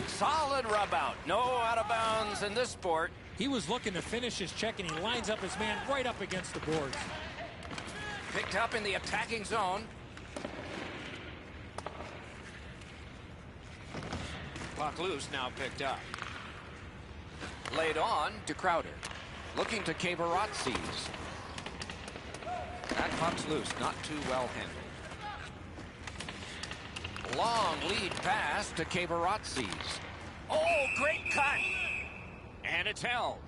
Solid rub out. No out of bounds in this sport. He was looking to finish his check, and he lines up his man right up against the boards. Picked up in the attacking zone. Puck loose, now picked up. Laid on to Crowder. Looking to Cavarozzi's. That puck's loose, not too well handled. Long lead pass to Cavarozzi's. Oh, great cut! And it's held.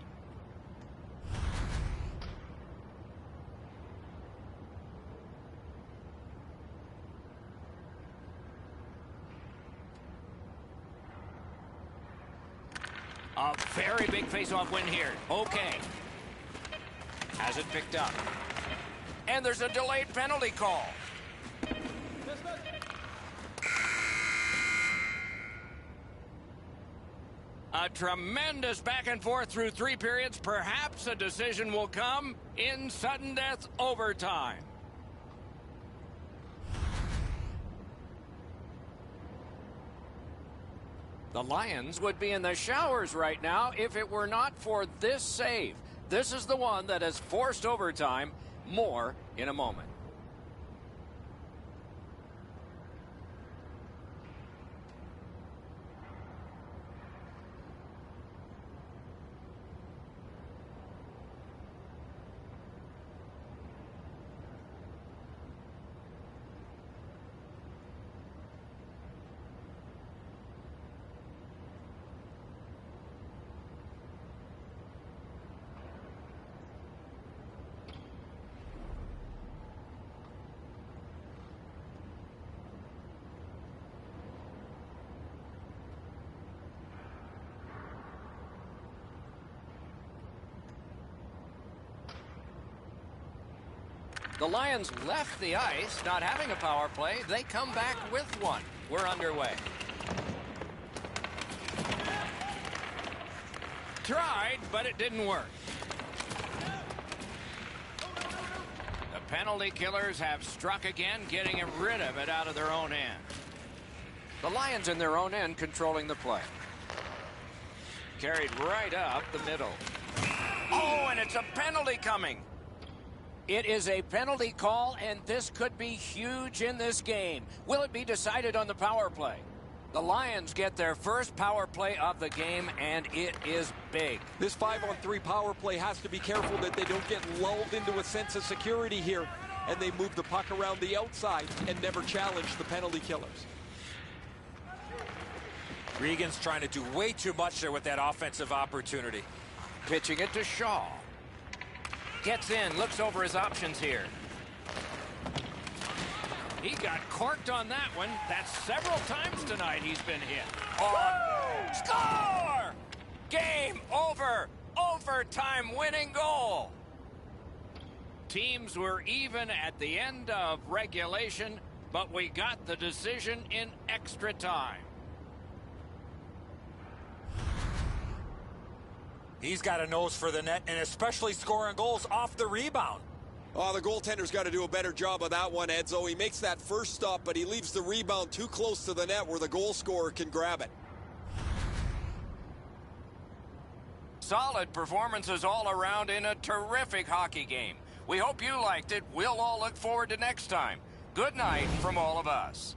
A very big face-off win here. Okay. Has it picked up. And there's a delayed penalty call. A tremendous back and forth through 3 periods. Perhaps a decision will come in sudden death overtime. The Lions would be in the showers right now if it were not for this save. This is the one that has forced overtime. More in a moment. The Lions left the ice, not having a power play. They come back with one. We're underway. Tried, but it didn't work. The penalty killers have struck again, getting rid of it out of their own end. The Lions in their own end controlling the play. Carried right up the middle. Oh, and it's a penalty coming. It is a penalty call, and this could be huge in this game. Will it be decided on the power play? The Lions get their first power play of the game, and it is big. This 5-on-3 power play has to be careful that they don't get lulled into a sense of security here, and they move the puck around the outside and never challenge the penalty killers. Regan's trying to do way too much there with that offensive opportunity. Pitching it to Shaw. Gets in, looks over his options here. He got corked on that one. That's several times tonight he's been hit. Oh, score! Game over. Overtime winning goal. Teams were even at the end of regulation, but we got the decision in extra time. He's got a nose for the net, and especially scoring goals off the rebound. Oh, the goaltender's got to do a better job of that one, Edzo. He makes that first stop, but he leaves the rebound too close to the net where the goal scorer can grab it. Solid performances all around in a terrific hockey game. We hope you liked it. We'll all look forward to next time. Good night from all of us.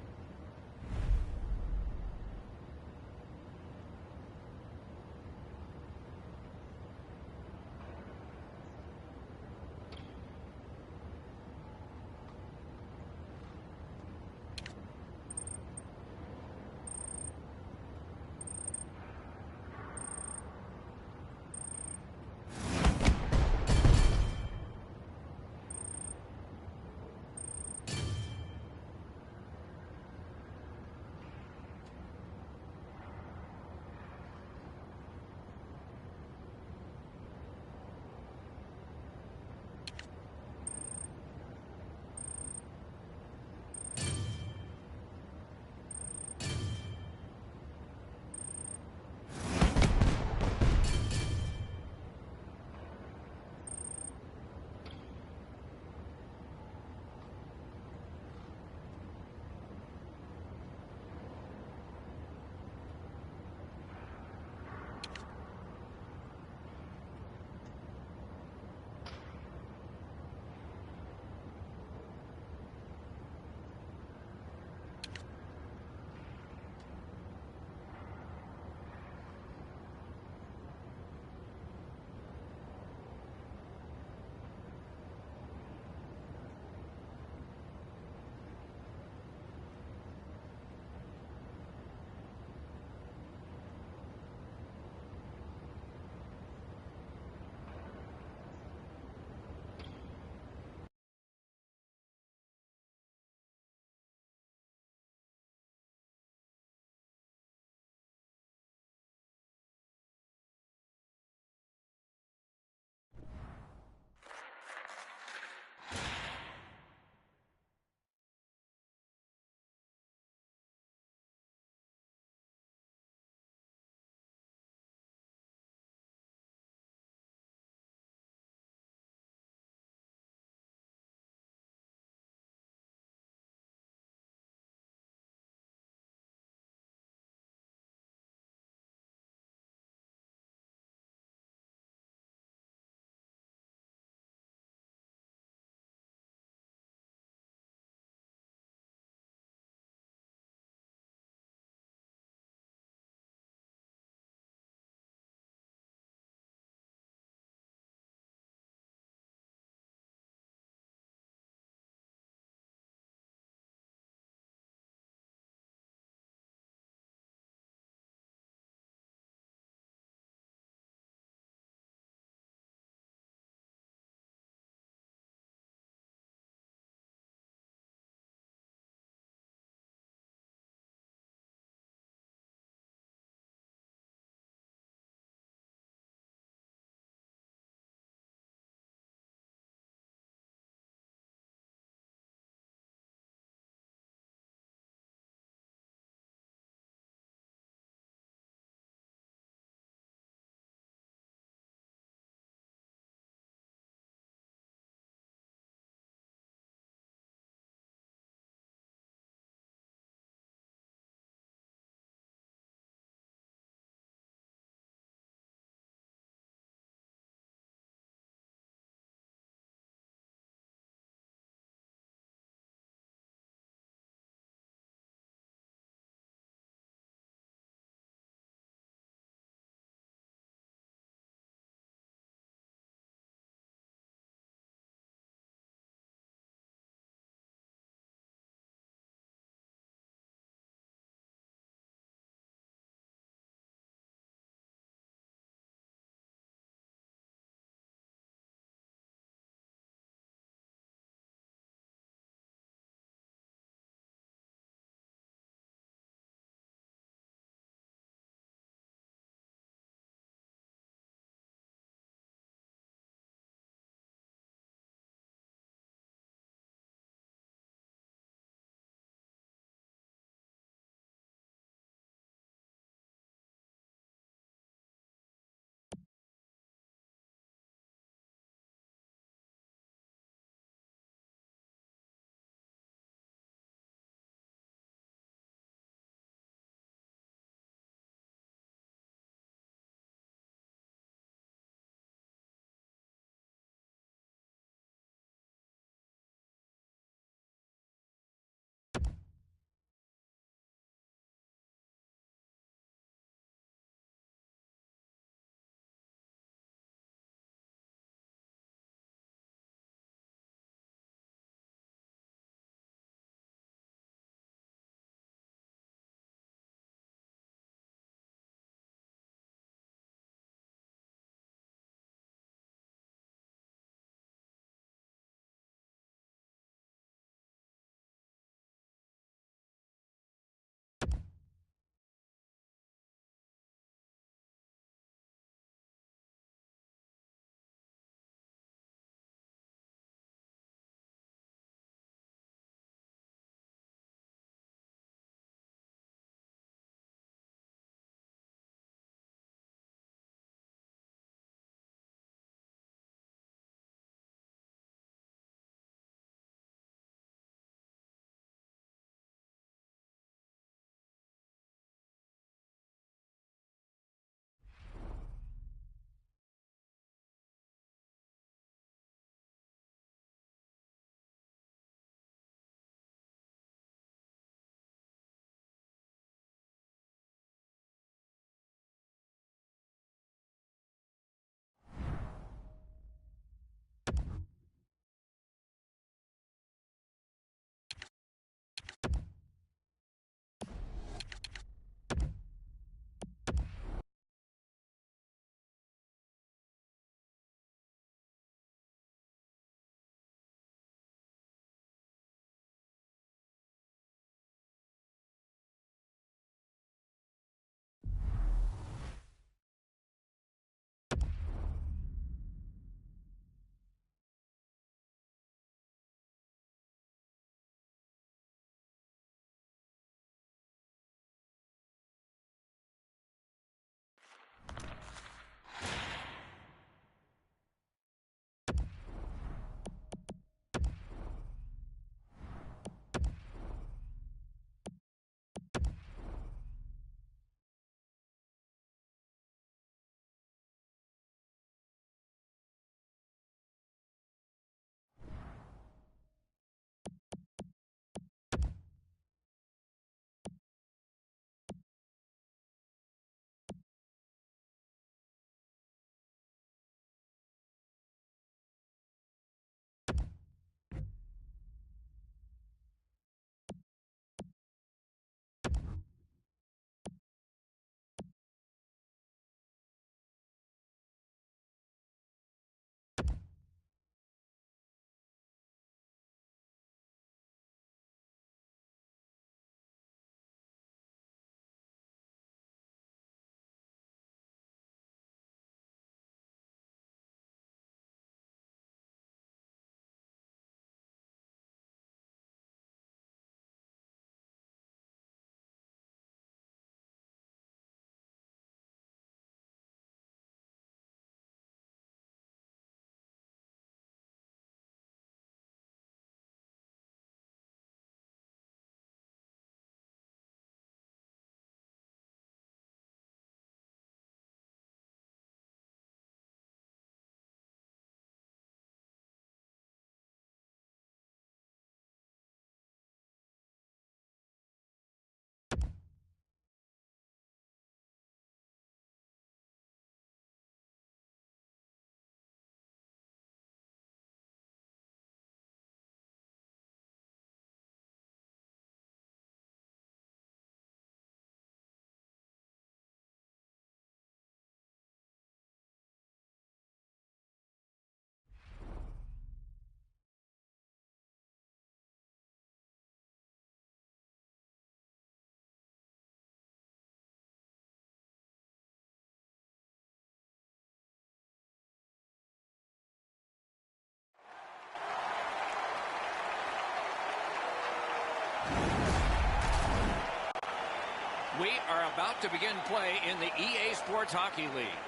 We are about to begin play in the EA Sports Hockey League.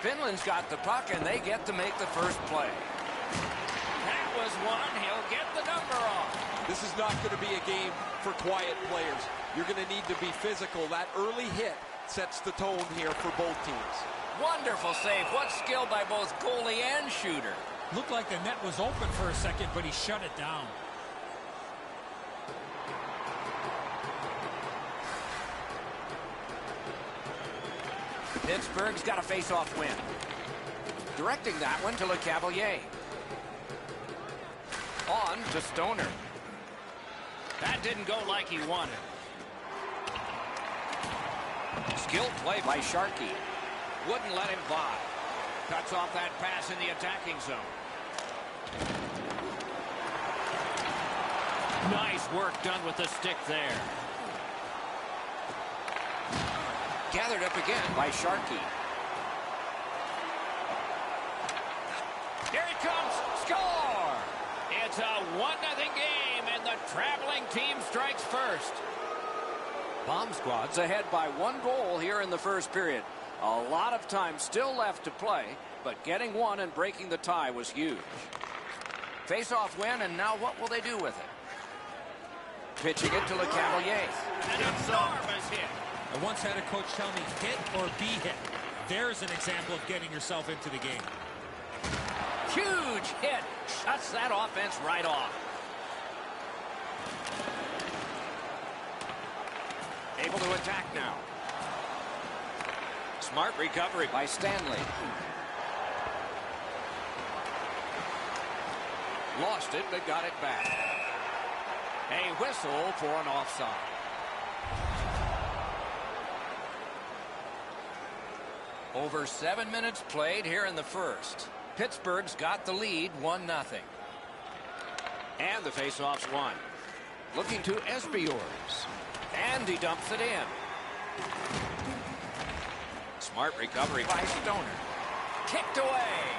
Finland's got the puck, and they get to make the first play. That was one. He'll get the number off. This is not going to be a game for quiet players. You're going to need to be physical. That early hit sets the tone here for both teams. Wonderful save. What skill by both goalie and shooter. Looked like the net was open for a second, but he shut it down. Pittsburgh's got a face-off win. Directing that one to LeCavalier. On to Stoner. That didn't go like he wanted. Skilled play by Sharkey. Wouldn't let him by. Cuts off that pass in the attacking zone. Nice work done with the stick there. Gathered up again by Sharkey. Here it comes. Score! It's a 1-0 game, and the traveling team strikes first. Bomb Squad's ahead by 1 goal here in the first period. A lot of time still left to play, but getting one and breaking the tie was huge. Face-off win, and now what will they do with it? Pitching it to LeCavalier. An enormous hit. I once had a coach tell me, hit or be hit. There's an example of getting yourself into the game. Huge hit. Shuts that offense right off. Able to attack now. Smart recovery by Stanley. Lost it, but got it back. A whistle for an offside. Over 7 minutes played here in the first. Pittsburgh's got the lead 1-0. And the faceoff's won. Looking to Espiors. And he dumps it in. Smart recovery by Stoner. Kicked away.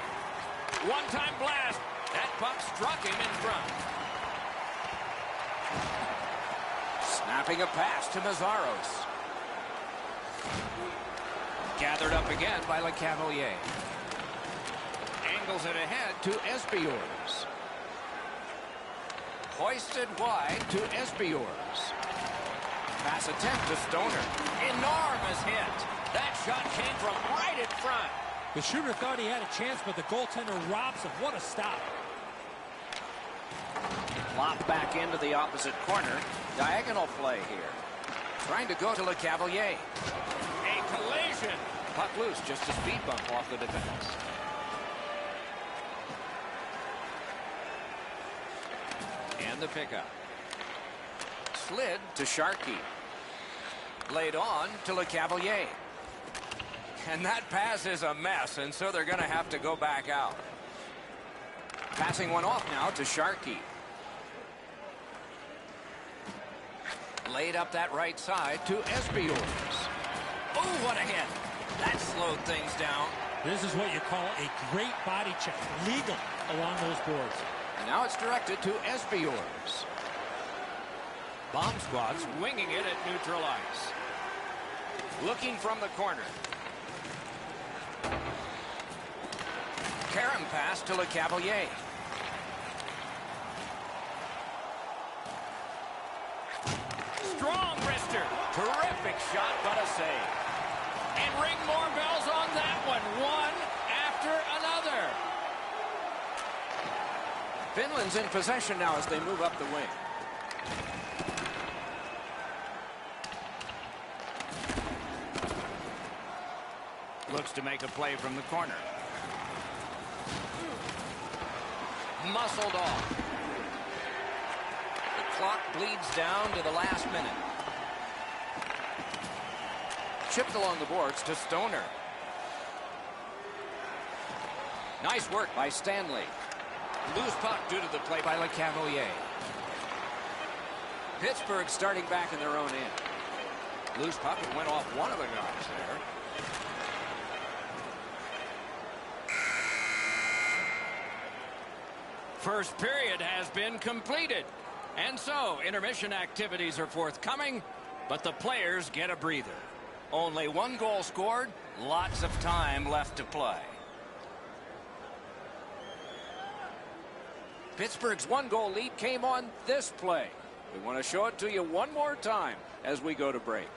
One-time blast. That puck struck him in front. Snapping a pass to Mazzaros. Gathered up again by LeCavalier. Angles it ahead to Espiors. Hoisted wide to Espiors. Pass attempt to Stoner. Enormous hit. That shot came from right in front. The shooter thought he had a chance, but the goaltender robs him. What a stop. Flop back into the opposite corner. Diagonal play here. Trying to go to LeCavalier. A collision. Puck loose, just a speed bump off the defense. And the pickup. Slid to Sharkey. Laid on to LeCavalier. And that pass is a mess, and so they're going to have to go back out. Passing one off now to Sharkey. Laid up that right side to Espiors. Oh, what a hit. That slowed things down. This is what you call a great body check. Legal along those boards. And now it's directed to Espiors. Bomb Squad's winging it at neutral ice. Looking from the corner. Carom pass to LeCavalier. Strong wrister. Terrific shot, but a save. And ring more bells on that one. One after another. Finland's in possession now as they move up the wing. Looks to make a play from the corner. Muscled off. The clock bleeds down to the last minute. Chipped along the boards to Stoner. Nice work by Stanley. Loose puck due to the play by LeCavalier. Pittsburgh starting back in their own end. Loose puck, it went off one of the guys there. First period has been completed. And so, intermission activities are forthcoming, but the players get a breather. Only one goal scored, lots of time left to play. Pittsburgh's one-goal lead came on this play. We want to show it to you one more time as we go to break.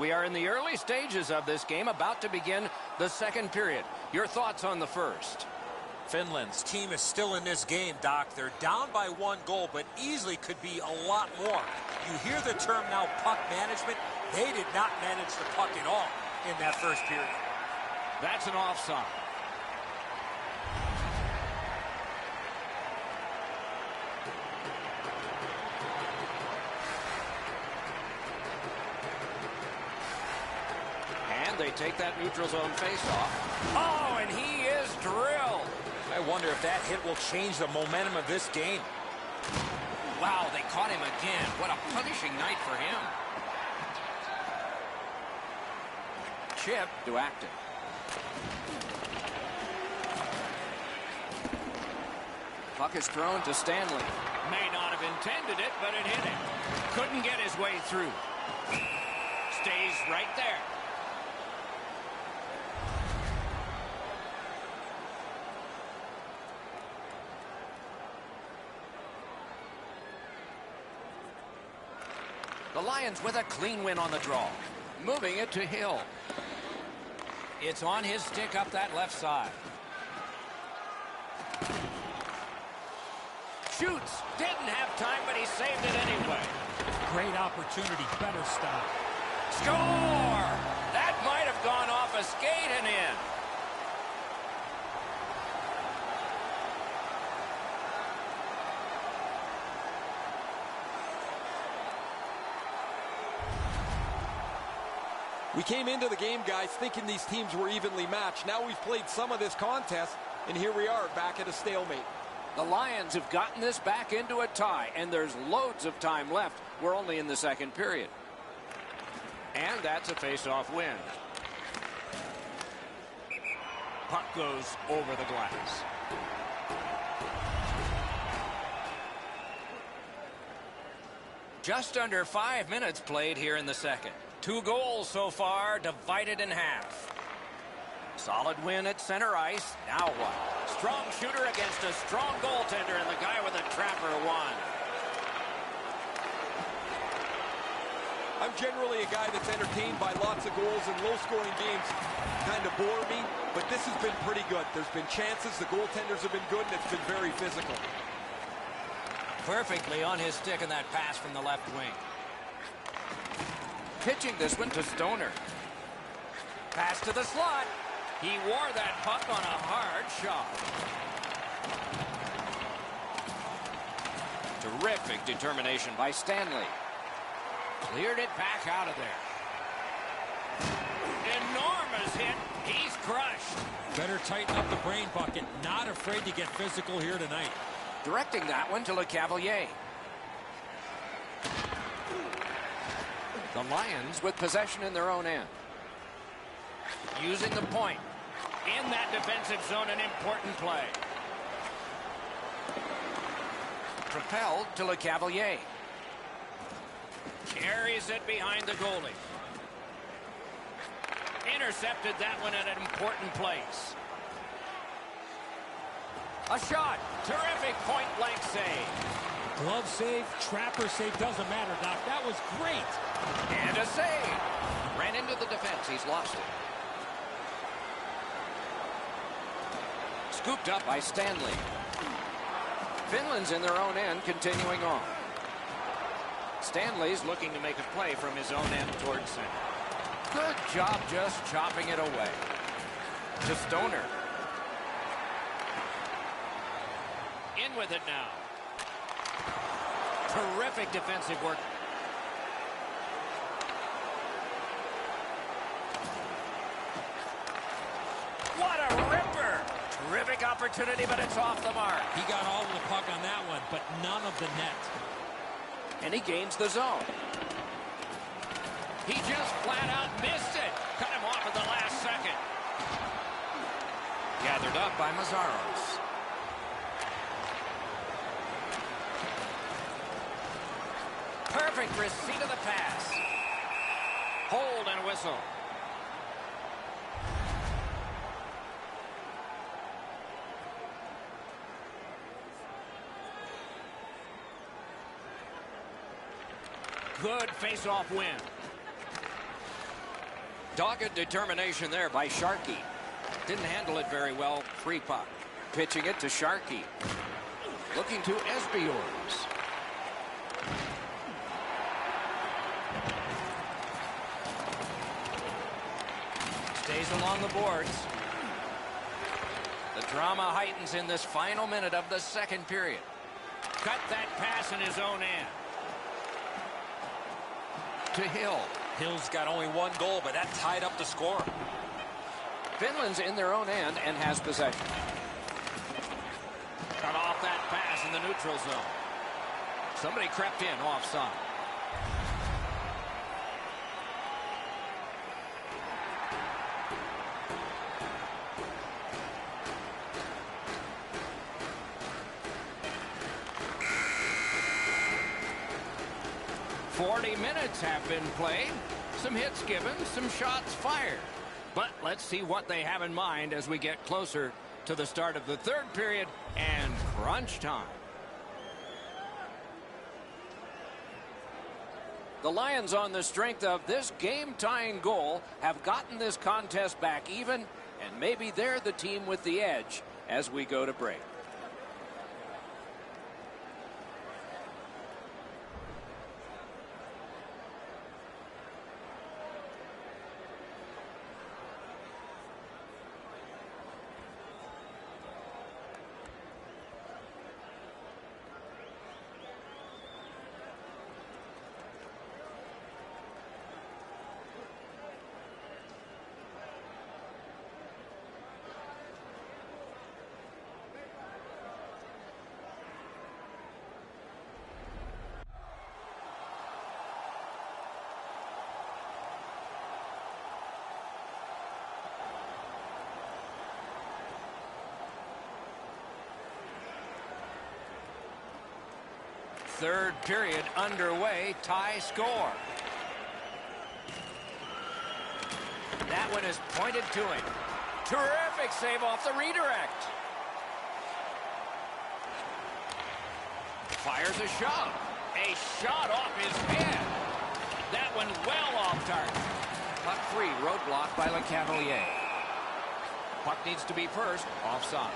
We are in the early stages of this game, about to begin the second period. Your thoughts on the first? Finland's team is still in this game, Doc. They're down by 1 goal, but easily could be a lot more. You hear the term now, puck management. They did not manage the puck at all in that first period. That's an offside. They take that neutral zone faceoff. Oh, and he is drilled. I wonder if that hit will change the momentum of this game. Wow, they caught him again. What a punishing night for him. Chip to Acton. Puck is thrown to Stanley. May not have intended it, but it hit him. Couldn't get his way through. Stays right there. The Lions with a clean win on the draw. Moving it to Hill. It's on his stick up that left side. Shoots. Didn't have time, but he saved it anyway. Great opportunity. Better stop. Score! That might have gone off a skate and in. We came into the game, guys, thinking these teams were evenly matched. Now we've played some of this contest, and here we are back at a stalemate. The Lions have gotten this back into a tie, and there's loads of time left. We're only in the second period. And that's a face-off win. Puck goes over the glass. Just under 5 minutes played here in the second. 2 goals so far, divided in half. Solid win at center ice. Now what? Strong shooter against a strong goaltender, and the guy with a trapper won. I'm generally a guy that's entertained by lots of goals, and low-scoring games kind of bore me, but this has been pretty good. There's been chances, the goaltenders have been good, and it's been very physical. Perfectly on his stick in that pass from the left wing. Pitching this one to Stoner. Pass to the slot. He wore that puck on a hard shot. Terrific determination by Stanley. Cleared it back out of there. Enormous hit. He's crushed. Better tighten up the brain bucket. Not afraid to get physical here tonight. Directing that one to Le Cavalier. The Lions with possession in their own end. Using the point. In that defensive zone, an important play. Propelled to Le Cavalier. Carries it behind the goalie. Intercepted that one at an important place. A shot. Terrific point-blank save. Glove save, trapper save, doesn't matter, Doc. That was great. And a save. Ran into the defense. He's lost it. Scooped up by Stanley. Finland's in their own end, continuing on. Stanley's looking to make a play from his own end towards center. Good job just chopping it away. To Stoner. In with it now. Terrific defensive work. What a ripper! Terrific opportunity, but it's off the mark. He got all of the puck on that one, but none of the net. And he gains the zone. He just flat out missed it. Cut him off at the last second. Gathered up by Mazzaros. Perfect receipt of the pass. Hold and whistle. Good face-off win. Dogged determination there by Sharkey. Didn't handle it very well. Free puck. Pitching it to Sharkey. Looking to Esbiors. Stays along the boards. The drama heightens in this final minute of the second period. Cut that pass in his own end. To Hill. Hill's got only one goal, but that tied up the score. Finland's in their own end and has possession. Cut off that pass in the neutral zone. Somebody crept in offside. Minutes have been played. Some hits given, some shots fired. But let's see what they have in mind as we get closer to the start of the third period and crunch time. The Lions, on the strength of this game-tying goal, have gotten this contest back even, and maybe they're the team with the edge as we go to break. Third period underway, tie score. That one is pointed to him. Terrific save off the redirect. Fires a shot. A shot off his head. That one well off target. Puck free, roadblock by LeCavalier. Puck needs to be first, offside.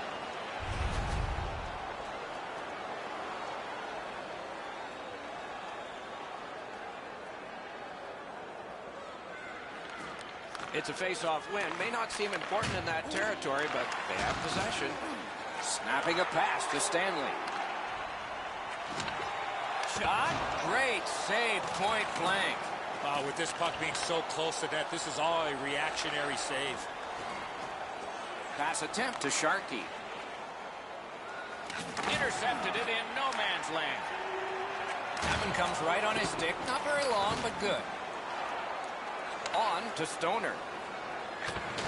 It's a face-off win. May not seem important in that territory, but they have possession. Snapping a pass to Stanley. Shot. Great save, point blank. With this puck being so close to net, this is all a reactionary save. Pass attempt to Sharkey. Intercepted it in no man's land. That one comes right on his stick. Not very long, but good. On to Stoner.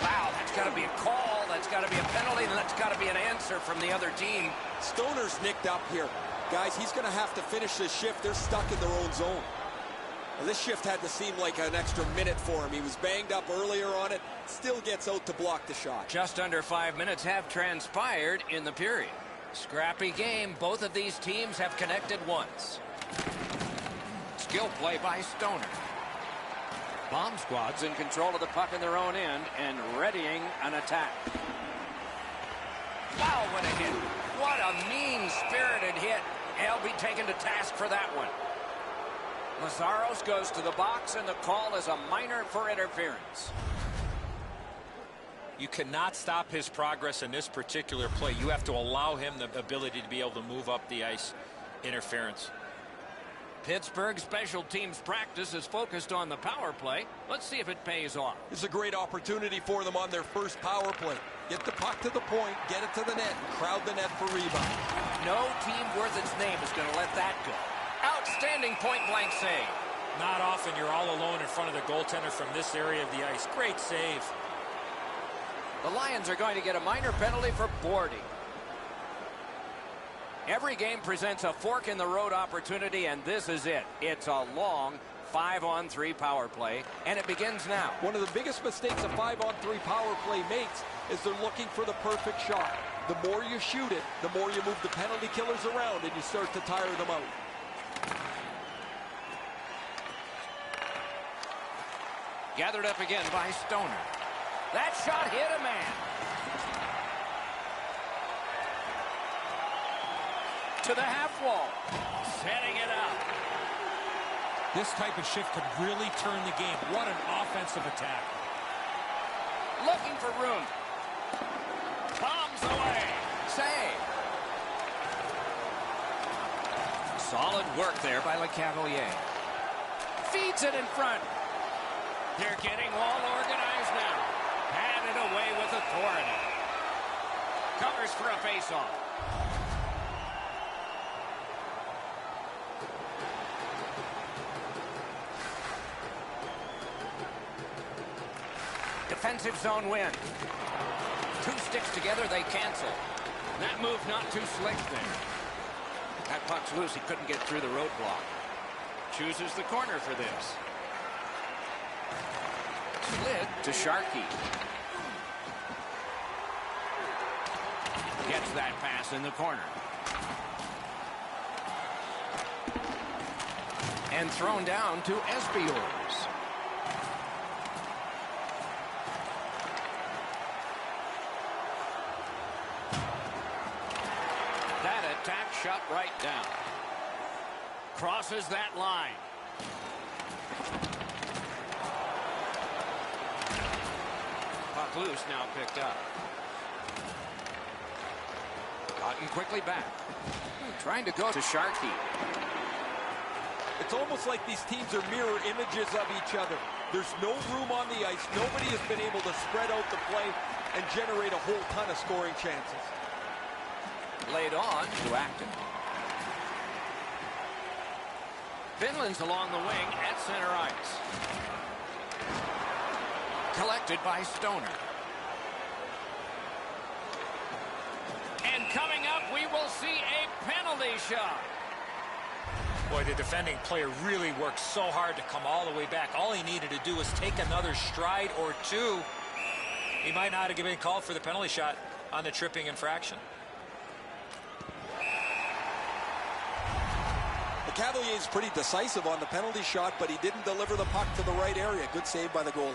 Wow, that's got to be a call. That's got to be a penalty. And that's got to be an answer from the other team. Stoner's nicked up here. Guys, he's going to have to finish this shift. They're stuck in their own zone. Well, this shift had to seem like an extra minute for him. He was banged up earlier on it. Still gets out to block the shot. Just under 5 minutes have transpired in the period. Scrappy game. Both of these teams have connected once. Skill play by Stoner. Bomb squad's in control of the puck in their own end and readying an attack. Wow, what a hit. What a mean-spirited hit. They'll be taken to task for that one. Mazzaros goes to the box, and the call is a minor for interference. You cannot stop his progress in this particular play. You have to allow him the ability to be able to move up the ice. Interference. Pittsburgh special teams practice is focused on the power play. Let's see if it pays off. It's a great opportunity for them on their first power play. Get the puck to the point, get it to the net, and crowd the net for rebound. No team worth its name is going to let that go. Outstanding point-blank save. Not often you're all alone in front of the goaltender from this area of the ice. Great save. The Lions are going to get a minor penalty for boarding. Every game presents a fork-in-the-road opportunity, and this is it. It's a long 5-on-3 power play, and it begins now. One of the biggest mistakes a 5-on-3 power play makes is they're looking for the perfect shot. The more you shoot it, the more you move the penalty killers around, and you start to tire them out. Gathered up again by Stoner. That shot hit a man. To the half wall. Setting it up. This type of shift could really turn the game. What an offensive attack. Looking for room. Bombs away. Save. Solid work there by LeCavalier. Feeds it in front. They're getting all organized now. Had it away with authority. Covers for a face-off. Defensive zone win. Two sticks together, they cancel. That move not too slick there. That puck's loose, he couldn't get through the roadblock. Chooses the corner for this. Slid to Sharkey. Gets that pass in the corner. And thrown down to Espiors. That attack shut right down. Crosses that line. Puck loose, now picked up. Gotten quickly back. Trying to go to Sharkey. It's almost like these teams are mirror images of each other. There's no room on the ice. Nobody has been able to spread out the play and generate a whole ton of scoring chances. Laid on to Acton. Finland's along the wing at center ice. Collected by Stoner. And coming up, we will see a penalty shot. Boy, the defending player really worked so hard to come all the way back. All he needed to do was take another stride or two. He might not have been called for the penalty shot on the tripping infraction. The Cavalier is pretty decisive on the penalty shot, but he didn't deliver the puck to the right area. Good save by the goalie.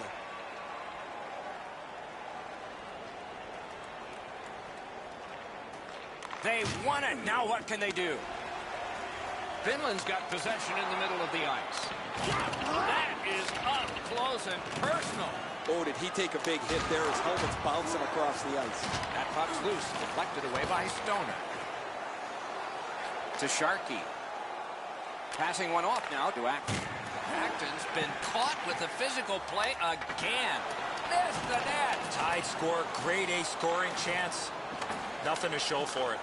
They won it. Now what can they do? Finland's got possession in the middle of the ice. That is up close and personal. Oh, did he take a big hit there? His helmet's bouncing across the ice. That puck's loose, deflected away by Stoner. To Sharkey. Passing one off now to Acton. Acton's been caught with the physical play again. Missed the net. Tied score, grade A scoring chance. Nothing to show for it.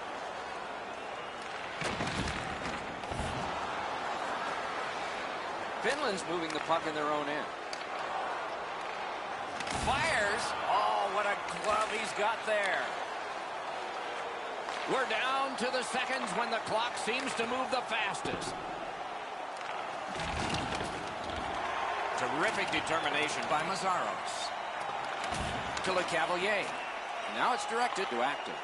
Finland's moving the puck in their own end. Fires. Oh, what a glove he's got there. We're down to the seconds when the clock seems to move the fastest. Terrific determination by Mazzaros. To LeCavalier. Now it's directed to Acton.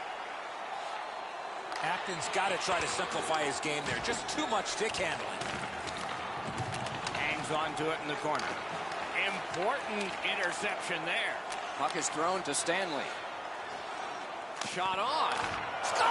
Acton's got to try to simplify his game there. Just too much stick handling. Hangs on to it in the corner. Important interception there. Puck is thrown to Stanley. Shot on. Score!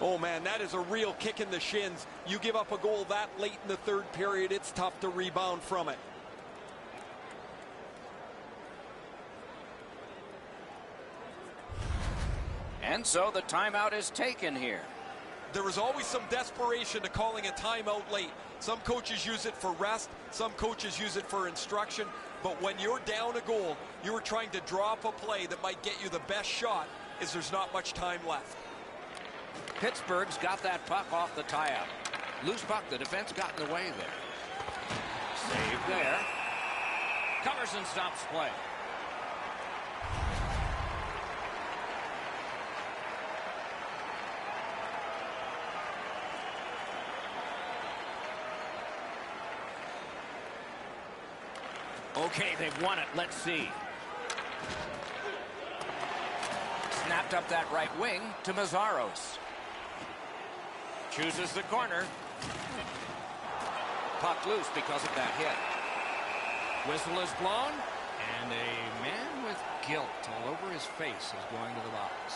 Oh, man, that is a real kick in the shins. You give up a goal that late in the third period, it's tough to rebound from it. And so the timeout is taken here. There is always some desperation to calling a timeout late. Some coaches use it for rest. Some coaches use it for instruction. But when you're down a goal, you are trying to draw up a play that might get you the best shot, as there's not much time left. Pittsburgh's got that puck off the tie-up. Loose puck, the defense got in the way there. Save there. Covers and stops play. Okay, they've won it. Let's see. Snapped up that right wing to Mazzaros. Chooses the corner. Puck loose because of that hit. Whistle is blown, and a man with guilt all over his face is going to the box.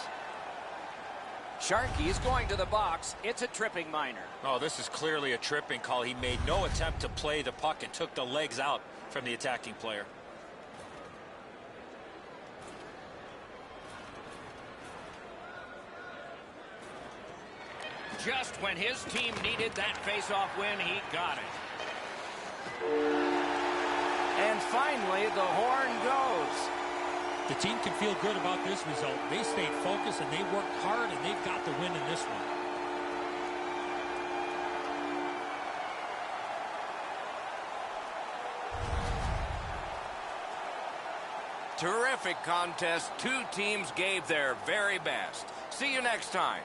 Sharkey is going to the box. It's a tripping minor. Oh, this is clearly a tripping call. He made no attempt to play the puck and took the legs out from the attacking player. Just when his team needed that face-off win, he got it. And finally, the horn goes. The team can feel good about this result. They stayed focused and they worked hard, and they've got the win in this one. Terrific contest. Two teams gave their very best. See you next time.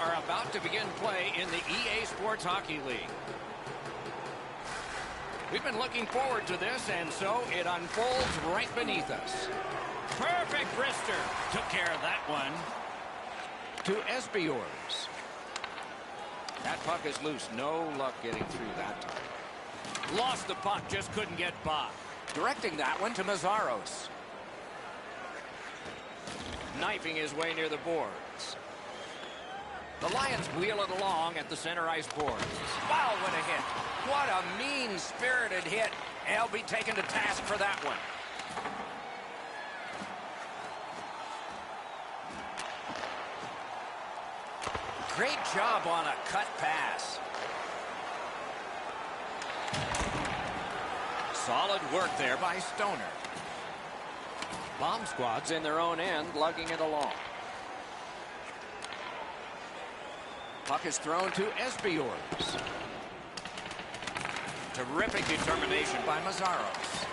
are about to begin play in the EA Sports Hockey League. We've been looking forward to this, and so it unfolds right beneath us. Perfect wrister. Took care of that one. To Esbiors. That puck is loose. No luck getting through that time. Lost the puck, just couldn't get by. Directing that one to Mazzaros. Knifing his way near the boards. The Lions wheel it along at the center ice boards. Wow, what a hit. What a mean-spirited hit. They'll be taken to task for that one. Great job on a cut pass. Solid work there by Stoner. Bomb squad's in their own end, lugging it along. Puck is thrown to Esbiors. Terrific determination by Mazzaros.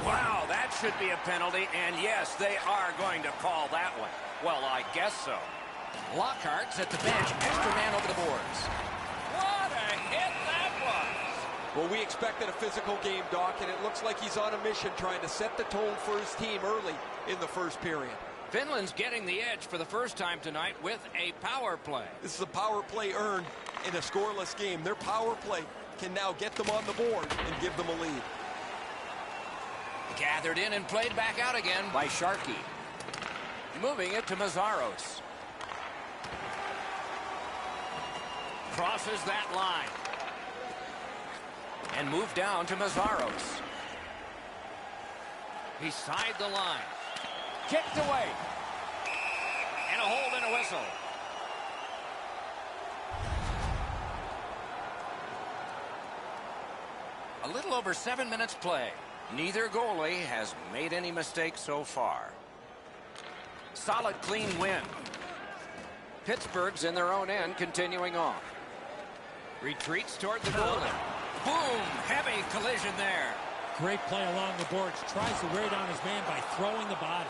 Wow, that should be a penalty, and yes, they are going to call that one. Well, I guess so. Lockhart's at the bench, extra man over the boards. What a hit that was! Well, we expected a physical game, Doc, and it looks like he's on a mission trying to set the tone for his team early in the first period. Finland's getting the edge for the first time tonight with a power play. This is a power play earned in a scoreless game. Their power play can now get them on the board and give them a lead. Gathered in and played back out again by Sharkey. Moving it to Mazzaros. Crosses that line. And moved down to Mazzaros. Beside the line. Kicked away. And a hold and a whistle. A little over 7 minutes play. Neither goalie has made any mistakes so far. Solid, clean win. Pittsburgh's in their own end, continuing on. Retreats toward the goal. Boom! Heavy collision there. Great play along the boards. Tries to wear down his man by throwing the body.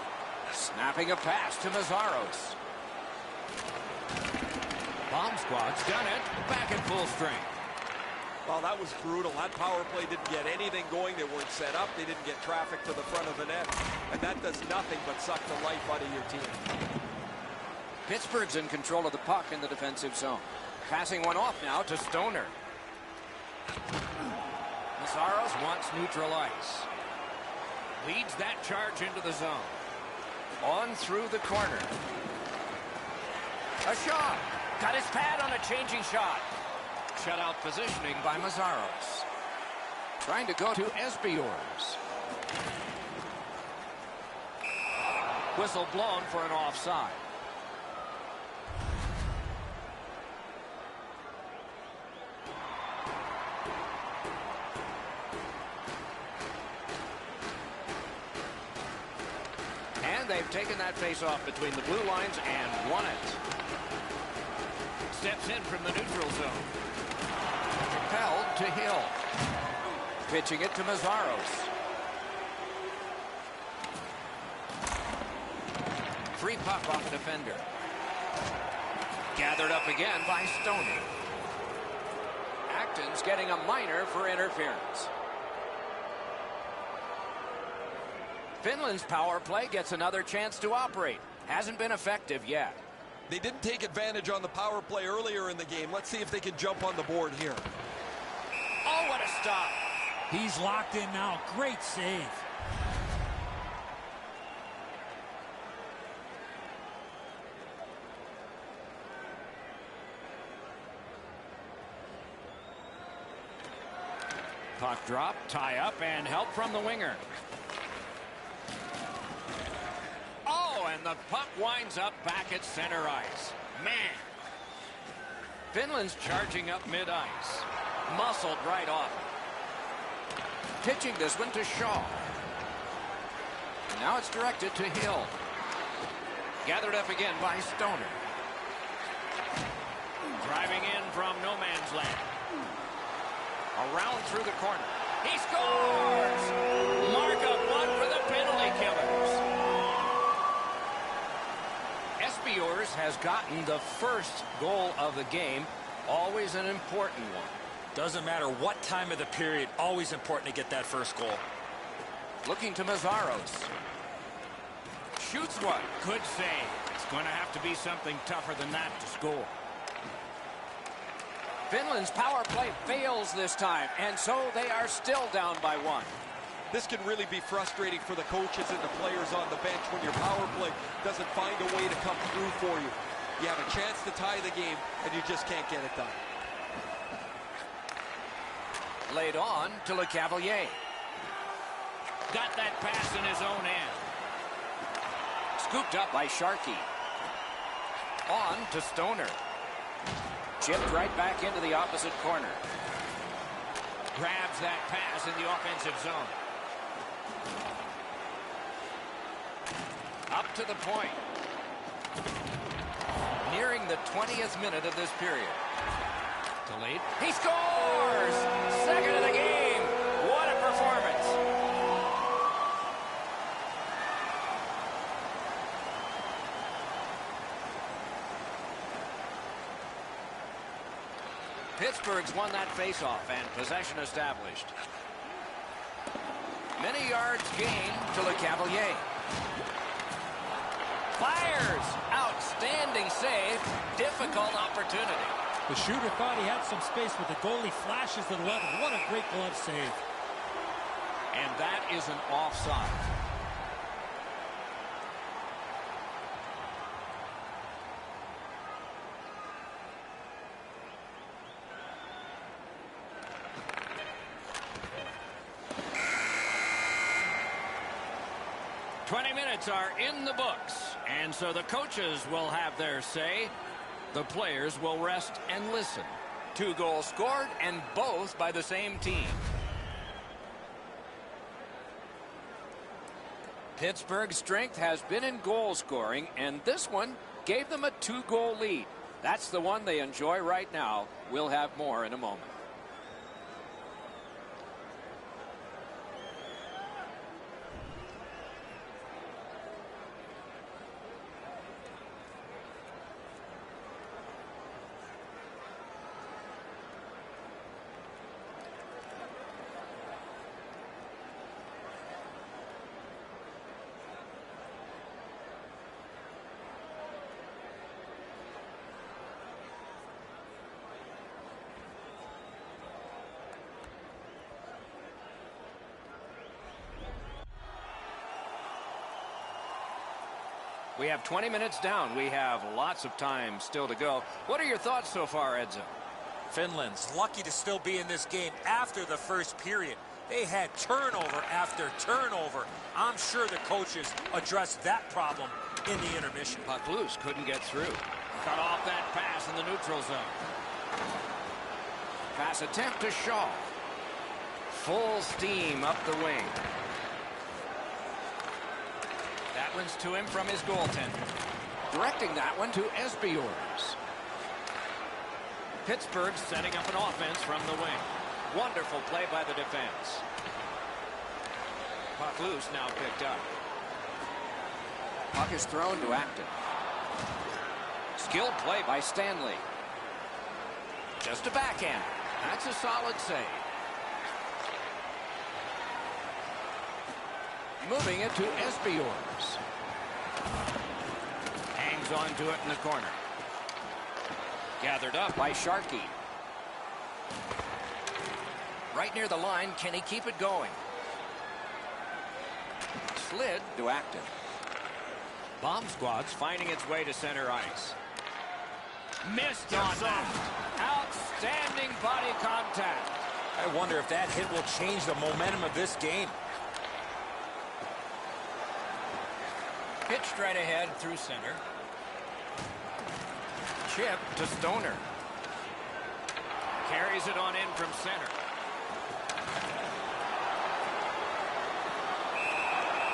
Snapping a pass to Mazzaros. Bomb squad's done it. Back in full strength. Well, that was brutal. That power play didn't get anything going. They weren't set up. They didn't get traffic to the front of the net. And that does nothing but suck the life out of your team. Pittsburgh's in control of the puck in the defensive zone. Passing one off now to Stoner. Mazzaros wants neutral ice. Leads that charge into the zone. On through the corner. A shot. Got his pad on a changing shot. Shutout positioning by Mazzaros. Trying to go to Esbiors. Whistle blown for an offside. And they've taken that face-off between the blue lines and won it. Steps in from the neutral zone. Propelled to Hill. Pitching it to Mazzaros. Free puck off the defender. Gathered up again by Stoner. Acton's getting a minor for interference. Finland's power play gets another chance to operate. Hasn't been effective yet. They didn't take advantage on the power play earlier in the game. Let's see if they can jump on the board here. Oh, what a stop. He's locked in now. Great save. Puck drop, tie up, and help from the winger. Oh, and the puck winds up back at center ice. Man. Finland's charging up mid-ice. Muscled right off. Pitching this one to Shaw. Now it's directed to Hill. Gathered up again by Stoner. Driving in from no man's land. Around through the corner. He scores! Mark of one for the penalty killers. Esbiors has gotten the first goal of the game. Always an important one. Doesn't matter what time of the period, always important to get that first goal. Looking to Mazzaros. Shoots one. Good save. It's going to have to be something tougher than that to score. Finland's power play fails this time, and so they are still down by 1. This can really be frustrating for the coaches and the players on the bench when your power play doesn't find a way to come through for you. You have a chance to tie the game, and you just can't get it done. Laid on to Le Cavalier. Got that pass in his own end. Scooped up by Sharkey. On to Stoner. Chipped right back into the opposite corner. Grabs that pass in the offensive zone. Up to the point. Nearing the 20th minute of this period. Delayed. He scores! Second of the game. What a performance. Pittsburgh's won that faceoff and possession established. Many yards gained to Le Cavalier. Fires! Outstanding save. Difficult opportunity. The shooter thought he had some space, but the goalie flashes to the level. What a great glove save. And that is an offside. Minutes are in the books, and so the coaches will have their say. The players will rest and listen. 2 goals scored, and both by the same team. Pittsburgh's strength has been in goal scoring, and this one gave them a 2-goal lead. That's the one they enjoy right now. We'll have more in a moment. We have 20 minutes down. We have lots of time still to go. What are your thoughts so far, Edzo? Finland's lucky to still be in this game after the first period. They had turnover after turnover. I'm sure the coaches addressed that problem in the intermission. Puck loose, couldn't get through. Cut off that pass in the neutral zone. Pass attempt to Shaw. Full steam up the wing. That one's to him from his goaltender. Directing that one to Esbiors. Pittsburgh setting up an offense from the wing. Wonderful play by the defense. Puck loose, now picked up. Puck is thrown to Acton. Skilled play by Stanley. Just a backhand. That's a solid save. Moving it to Esbiors. Hangs on to it in the corner. Gathered up by Sharkey. Right near the line, can he keep it going? Slid to Acton. Bomb squad's finding its way to center ice. Missed on that. Outstanding body contact. I wonder if that hit will change the momentum of this game. Pitched right ahead through center. Chip to Stoner. Carries it on in from center.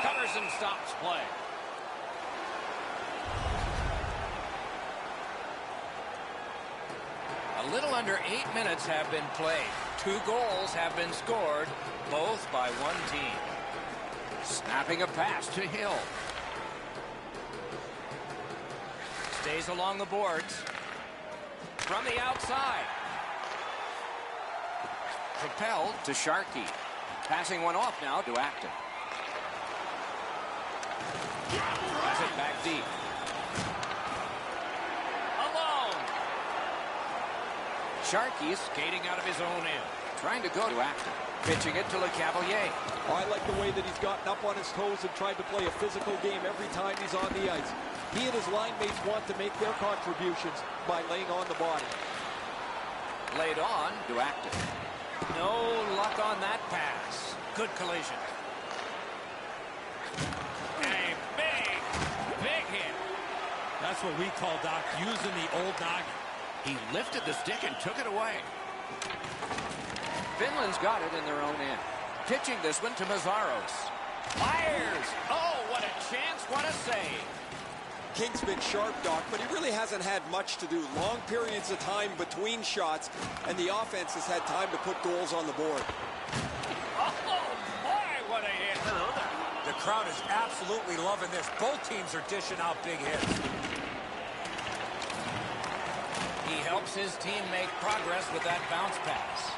Covers and stops play. A little under 8 minutes have been played. 2 goals have been scored, both by one team. Snapping a pass to Hill. Stays along the boards. From the outside. Propelled to Sharkey. Passing one off now to Acton. Has it back deep. Alone. Sharkey is skating out of his own end. Trying to go to Acton. Pitching it to LeCavalier. Oh, I like the way that he's gotten up on his toes and tried to play a physical game every time he's on the ice. He and his line mates want to make their contributions by laying on the body. Laid on to Acton. No luck on that pass. Good collision. A big hit. That's what we call, Doc, using the old noggin. He lifted the stick and took it away. Finland's got it in their own end. Pitching this one to Mazzaros. Fires! Oh, what a chance, what a save. King's been sharp, Doc, but he really hasn't had much to do. Long periods of time between shots, and the offense has had time to put goals on the board. Oh, my, what a hit. The crowd is absolutely loving this. Both teams are dishing out big hits. He helps his team make progress with that bounce pass.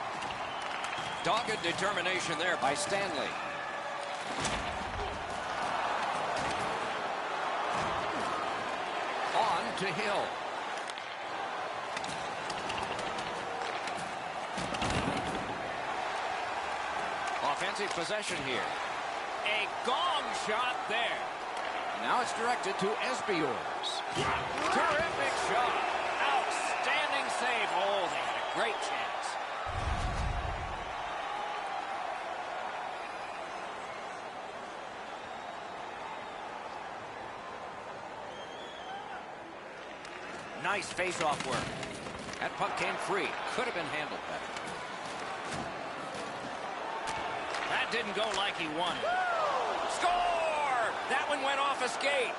Dogged determination there by Stanley. On to Hill. Offensive possession here. A gong shot there. Now it's directed to Esbiors. Terrific shot. Outstanding save. Oh, they had a great chance. Nice face-off work. That puck came free. Could have been handled better. That didn't go like he wanted. Score! That one went off a skate.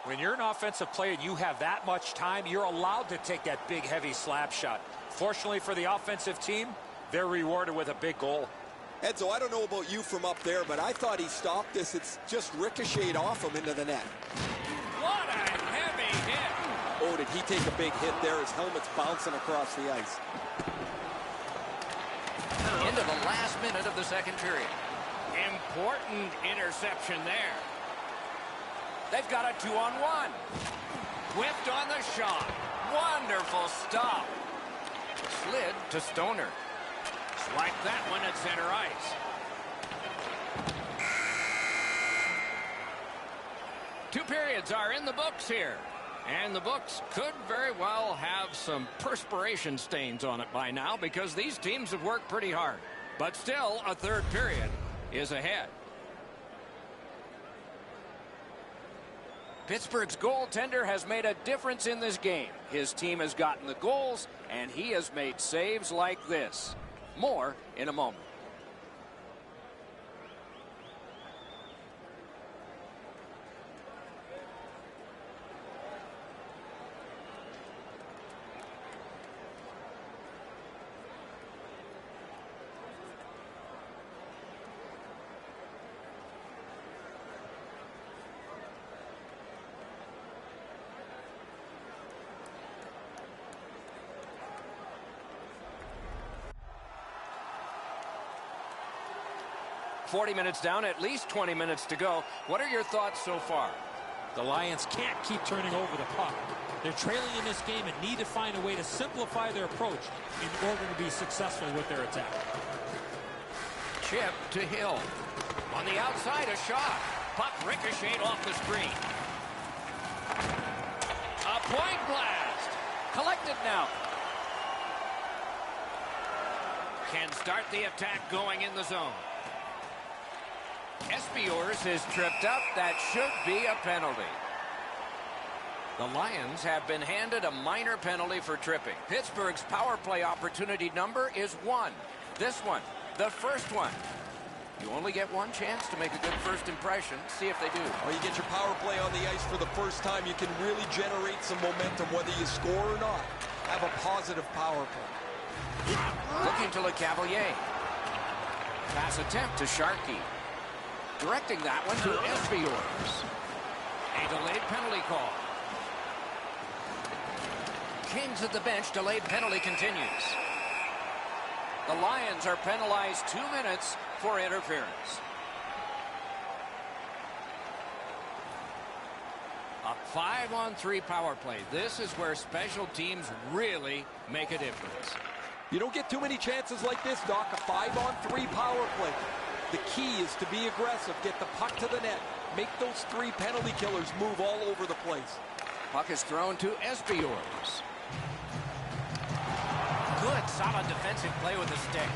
When you're an offensive player and you have that much time, you're allowed to take that big, heavy slap shot. Fortunately for the offensive team, they're rewarded with a big goal. Edzo, I don't know about you from up there, but I thought he stopped this. It's just ricocheted off him into the net. What a heavy hit. Oh, did he take a big hit there? His helmet's bouncing across the ice. Into the last minute of the second period. Important interception there. They've got a 2-on-1. Whipped on the shot. Wonderful stop. Slid to Stoner. Swipe that one at center ice. Two periods are in the books here. And the books could very well have some perspiration stains on it by now because these teams have worked pretty hard. But still, a third period is ahead. Pittsburgh's goaltender has made a difference in this game. His team has gotten the goals, and he has made saves like this. More in a moment. $40 minutes down, at least 20 minutes to go. What are your thoughts so far? The Lions can't keep turning over the puck. They're trailing in this game and need to find a way to simplify their approach in order to be successful with their attack. Chip to Hill. On the outside, a shot. Puck ricocheted off the screen. A point blast. Collected now. Can start the attack going in the zone. Esbiors is tripped up. That should be a penalty. The Lions have been handed a minor penalty for tripping. Pittsburgh's power play opportunity number is 1. This one, the first one. You only get one chance to make a good first impression. See if they do. Well, you get your power play on the ice for the first time. You can really generate some momentum, whether you score or not. Have a positive power play. Looking to Le Cavalier. Pass attempt to Sharkey. Directing that one to Espiors. A delayed penalty call. Kings at the bench. Delayed penalty continues. The Lions are penalized 2 minutes for interference. A 5-on-3 power play. This is where special teams really make a difference. You don't get too many chances like this, Doc. A 5-on-3 power play. The key is to be aggressive. Get the puck to the net. Make those 3 penalty killers move all over the place. Puck is thrown to Espiors. Good, solid defensive play with the stick.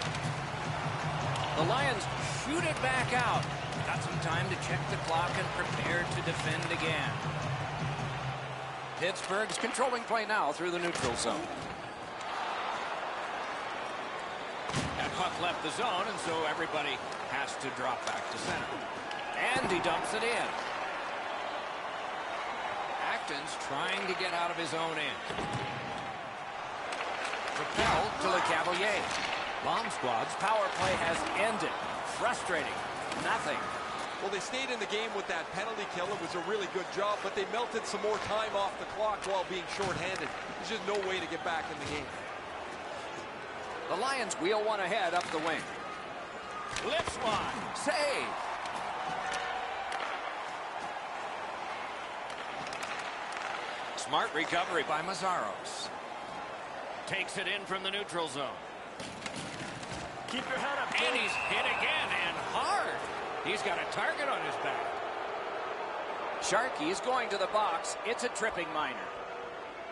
The Lions shoot it back out. Got some time to check the clock and prepare to defend again. Pittsburgh's controlling play now through the neutral zone. That puck left the zone, and so everybody has to drop back to center. And he dumps it in. Acton's trying to get out of his own end. Propelled to Le Cavalier. Bomb Squad's power play has ended. Frustrating. Nothing. Well, they stayed in the game with that penalty kill. It was a really good job, but they melted some more time off the clock while being shorthanded. There's just no way to get back in the game. The Lions wheel one ahead up the wing. Lifts one. Save. Smart recovery by Mazzaros. Takes it in from the neutral zone. Keep your head up. And he's hit again, and hard. He's got a target on his back. Sharkey is going to the box. It's a tripping minor.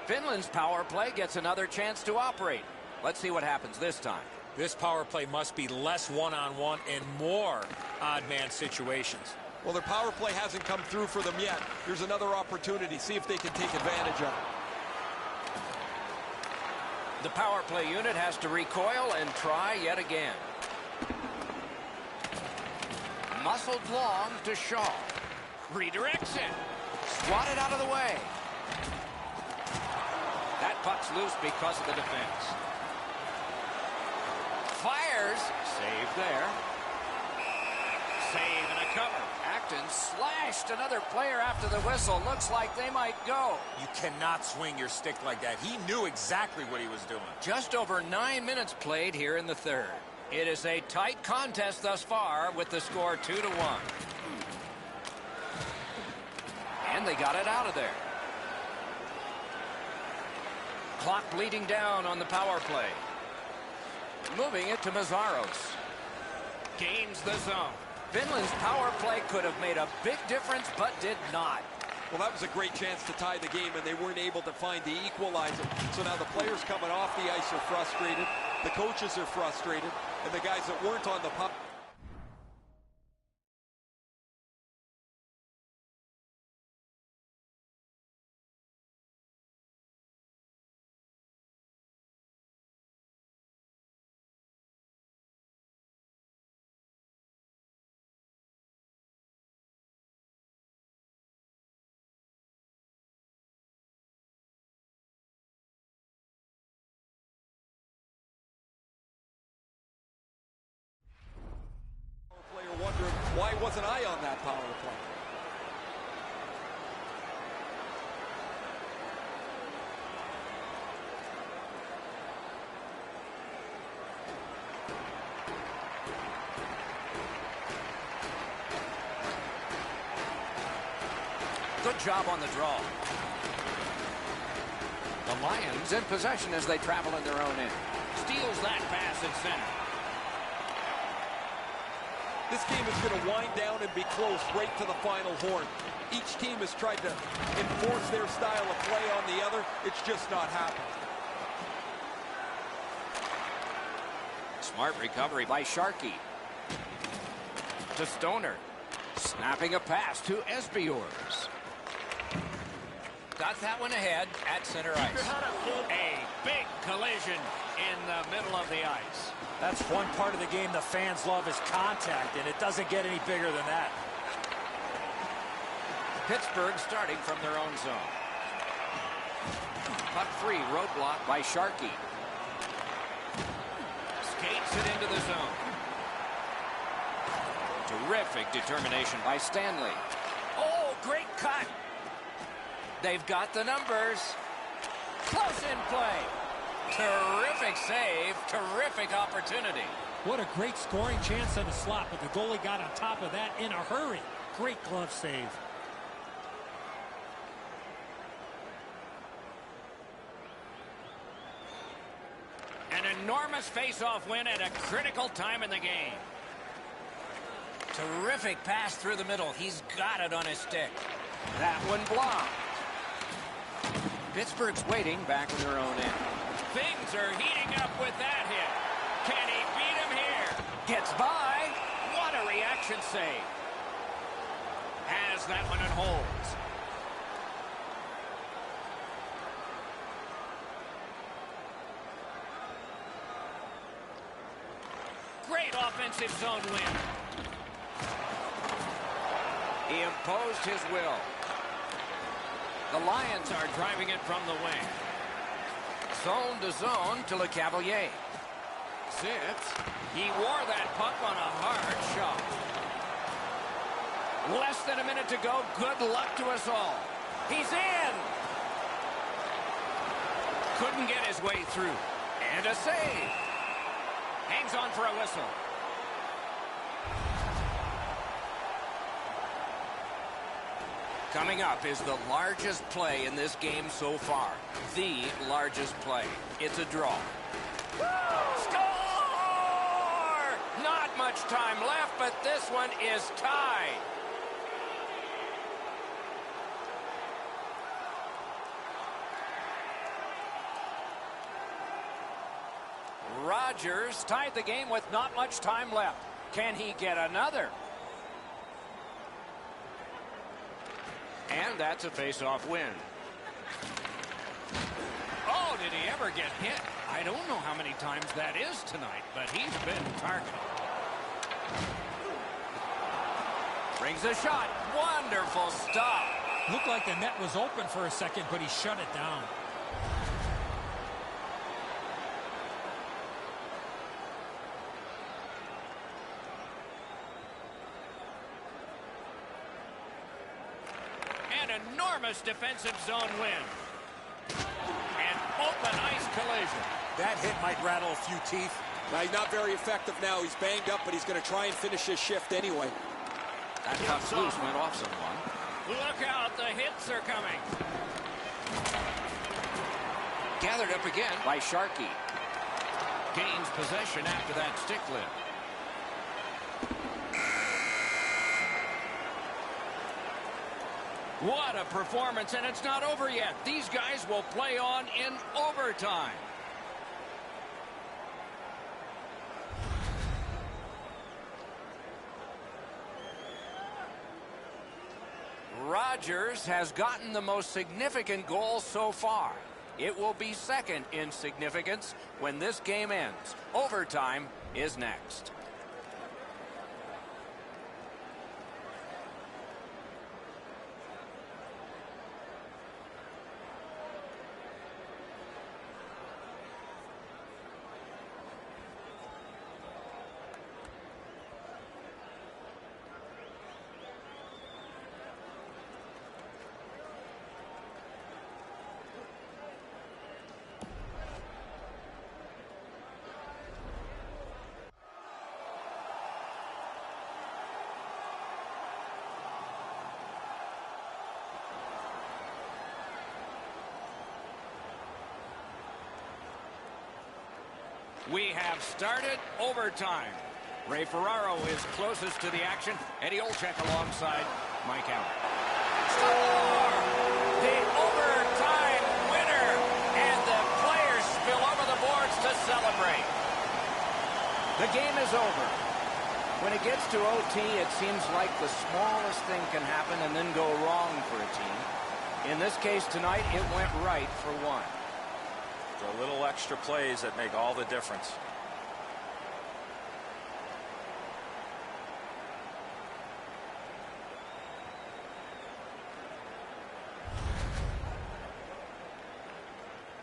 Finland's power play gets another chance to operate. Let's see what happens this time. This power play must be less one-on-one and more odd man situations. Well, their power play hasn't come through for them yet. Here's another opportunity. See if they can take advantage of it. The power play unit has to recoil and try yet again. Muscled long to Shaw. Redirects it. Swatted out of the way. That puck's loose because of the defense. Fires. Save there. Save and a cover. Acton slashed another player after the whistle. Looks like they might go. You cannot swing your stick like that. He knew exactly what he was doing. Just over 9 minutes played here in the third. It is a tight contest thus far with the score 2-1. And they got it out of there. Clock bleeding down on the power play. Moving it to Mazzaros. Gains the zone. Finland's power play could have made a big difference, but did not. Well, that was a great chance to tie the game, and they weren't able to find the equalizer. So now the players coming off the ice are frustrated. The coaches are frustrated. And the guys that weren't on the puck. Wondering, why wasn't I on that power play? Good job on the draw. The Lions in possession as they travel in their own end. Steals that pass at center. This game is going to wind down and be close right to the final horn. Each team has tried to enforce their style of play on the other. It's just not happening. Smart recovery by Sharkey. To Stoner. Snapping a pass to Espiors. Got that one ahead at center ice. A big collision in the middle of the ice. That's one part of the game the fans love is contact, and it doesn't get any bigger than that. Pittsburgh starting from their own zone. Puck free, roadblock by Sharkey. Skates it into the zone. Terrific determination by Stanley. Oh, great cut. They've got the numbers. Close in play. Terrific save. Terrific opportunity. What a great scoring chance on the slot, but the goalie got on top of that in a hurry. Great glove save. An enormous face-off win at a critical time in the game. Terrific pass through the middle. He's got it on his stick. That one blocked. Pittsburgh's waiting back in their own end. Things are heating up with that hit. Can he beat him here? Gets by. What a reaction save. Has that one and holds. Great offensive zone win. He imposed his will. The Lions are driving it from the wing. Zone to zone to LeCavalier. Sits. He wore that puck on a hard shot. Less than a minute to go. Good luck to us all. He's in. Couldn't get his way through. And a save. Hangs on for a whistle. Coming up is the largest play in this game so far. The largest play. It's a draw. Score! Not much time left, but this one is tied. Rogers tied the game with not much time left. Can he get another? And that's a face-off win. Oh, did he ever get hit? I don't know how many times that is tonight, but he's been targeted. Brings a shot. Wonderful stop. Looked like the net was open for a second, but he shut it down. An enormous defensive zone win. An open ice collision. That hit might rattle a few teeth. He's not very effective now. He's banged up, but he's going to try and finish his shift anyway. That puck's loose, went off someone. Look out, the hits are coming. Gathered up again by Sharkey. Gains possession after that stick lift. What a performance, and it's not over yet. These guys will play on in overtime. Rogers has gotten the most significant goal so far. It will be second in significance when this game ends. Overtime is next. We have started overtime. Ray Ferraro is closest to the action. Eddie Olczyk alongside Mike Allen. Score! The overtime winner! And the players spill over the boards to celebrate. The game is over. When it gets to OT, it seems like the smallest thing can happen and then go wrong for a team. In this case tonight, it went right for one. The little extra plays that make all the difference.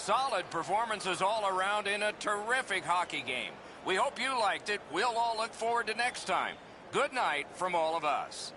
Solid performances all around in a terrific hockey game. We hope you liked it. We'll all look forward to next time. Good night from all of us.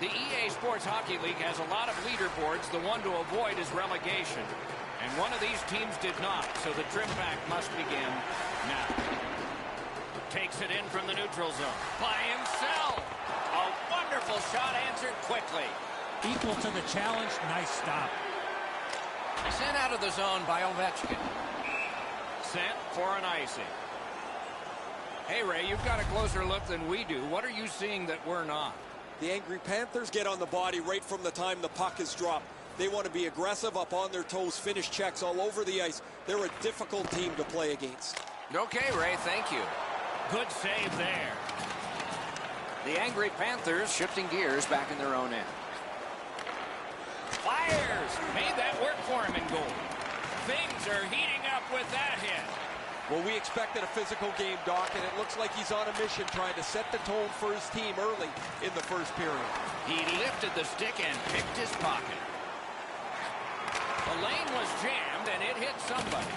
The EA Sports Hockey League has a lot of leaderboards. The one to avoid is relegation. And one of these teams did not, so the trim back must begin now. Takes it in from the neutral zone. By himself. A wonderful shot answered quickly. Equal to the challenge. Nice stop. Sent out of the zone by Ovechkin. Sent for an icing. Hey, Ray, you've got a closer look than we do. What are you seeing that we're not? The angry Panthers get on the body right from the time the puck is dropped. They want to be aggressive, up on their toes, finish checks all over the ice. They're a difficult team to play against. Okay, Ray, thank you. Good save there. The angry Panthers shifting gears back in their own end. Fires! Made that work for him in goal. Things are heating up with that hit. Well, we expected a physical game, Doc, and it looks like he's on a mission trying to set the tone for his team early in the first period. He lifted the stick and picked his pocket. The lane was jammed, and it hit somebody.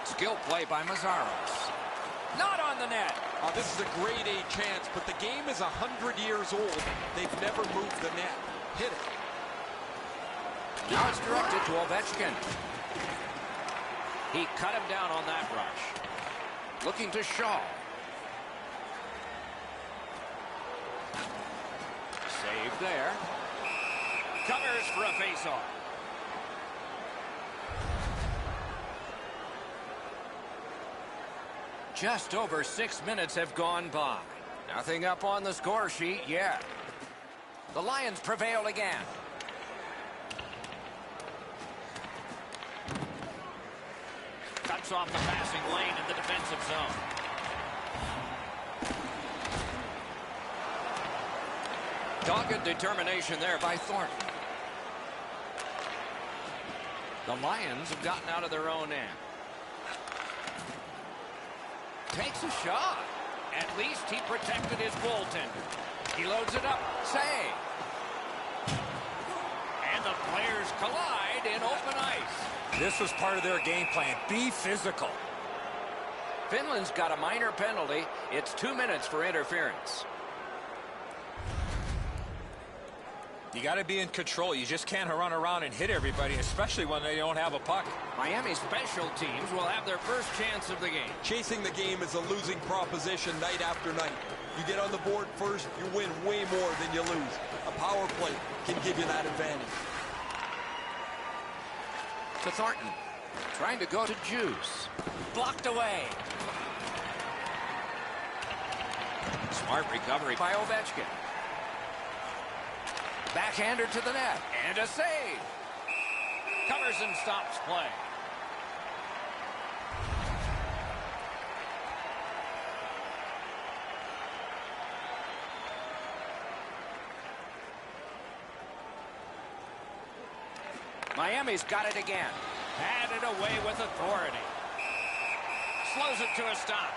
Skill play by Mazzaros. Not on the net. This is a grade A chance, but the game is 100 years old. They've never moved the net. Hit it. Now it's directed to Ovechkin. He cut him down on that rush. Looking to Shaw. Save there. Covers for a faceoff. Just over 6 minutes have gone by. Nothing up on the score sheet yet. The Lions prevail again. Cuts off the passing lane in the defensive zone. Dogged determination there by Thornton. The Lions have gotten out of their own end. Takes a shot. At least he protected his goaltender. He loads it up. Save. And the players collide in open ice. This was part of their game plan. Be physical. Finland's got a minor penalty. It's 2 minutes for interference. You got to be in control. You just can't run around and hit everybody, especially when they don't have a puck. Miami special teams will have their first chance of the game. Chasing the game is a losing proposition night after night. You get on the board first, you win way more than you lose. A power play can give you that advantage. To Thornton. Trying to go to Juice. Blocked away. Smart recovery by Ovechkin. Backhander to the net. And a save. Covers and stops play. Miami's got it again. Had it away with authority. Slows it to a stop.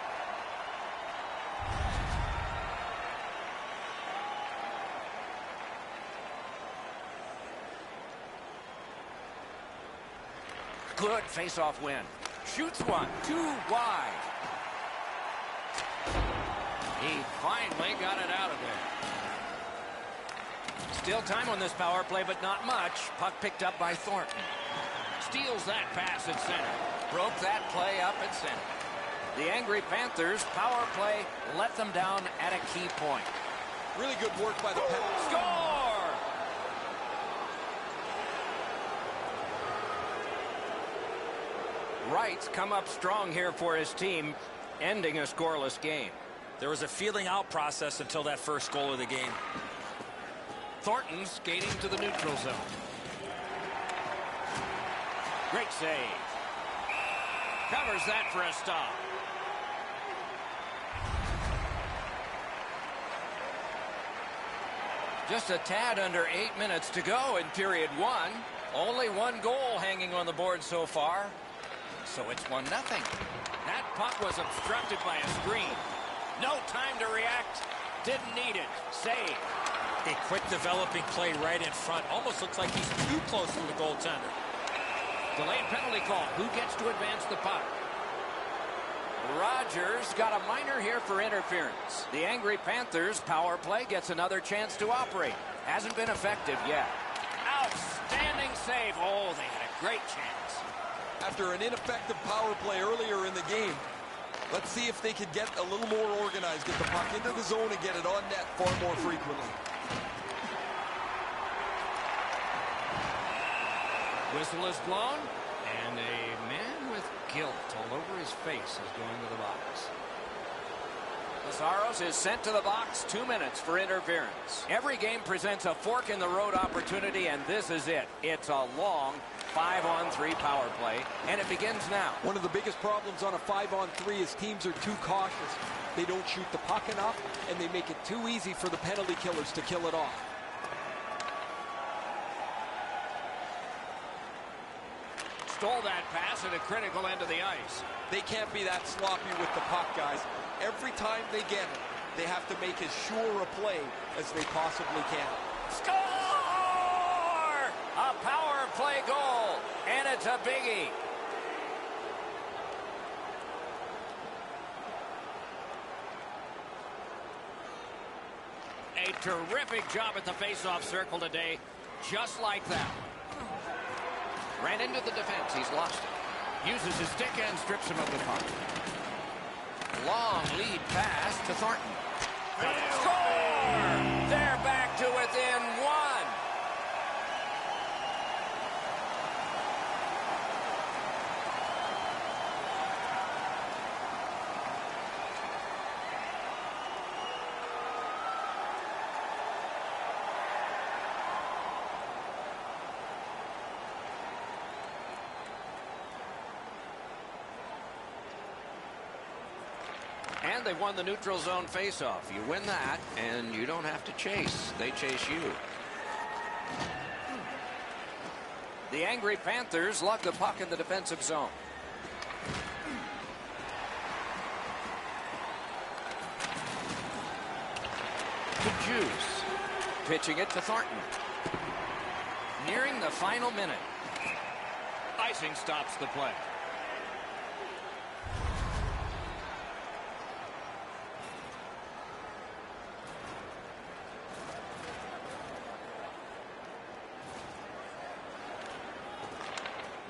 Good face-off win. Shoots one. Too wide. He finally got it out of there. Still time on this power play, but not much. Puck picked up by Thornton. Steals that pass at center. Broke that play up at center. The angry Panthers power play let them down at a key point. Really good work by the Panthers. Score! Wright's come up strong here for his team, ending a scoreless game. There was a feeling out process until that first goal of the game. Thornton skating to the neutral zone. Great save. Covers that for a stop. Just a tad under 8 minutes to go in period one. Only one goal hanging on the board so far. So it's 1-0. That puck was obstructed by a screen. No time to react. Didn't need it. Save. A quick developing play right in front. Almost looks like he's too close to the goaltender. Delayed penalty call. Who gets to advance the puck? Rogers got a minor here for interference. The angry Panthers power play gets another chance to operate. Hasn't been effective yet. Outstanding save. Oh, they had a great chance. After an ineffective power play earlier in the game, let's see if they could get a little more organized, get the puck into the zone and get it on net far more frequently. Whistle is blown, and a man with guilt all over his face is going to the box. Mazaros is sent to the box. 2 minutes for interference. Every game presents a fork-in-the-road opportunity, and this is it. It's a long 5-on-3 power play, and it begins now. One of the biggest problems on a 5-on-3 is teams are too cautious. They don't shoot the puck enough, and they make it too easy for the penalty killers to kill it off. Stole that pass at a critical end of the ice. They can't be that sloppy with the puck, guys. Every time they get it, they have to make as sure a play as they possibly can. Score! A power play goal, and it's a biggie. A terrific job at the face-off circle today, just like that. Ran into the defense. He's lost it. Uses his stick and strips him of the puck. Long lead pass to Thornton. Score! They're back to within one. And they won the neutral zone faceoff. You win that, and you don't have to chase. They chase you. The angry Panthers lug the puck in the defensive zone. To Juice. Pitching it to Thornton. Nearing the final minute. Icing stops the play.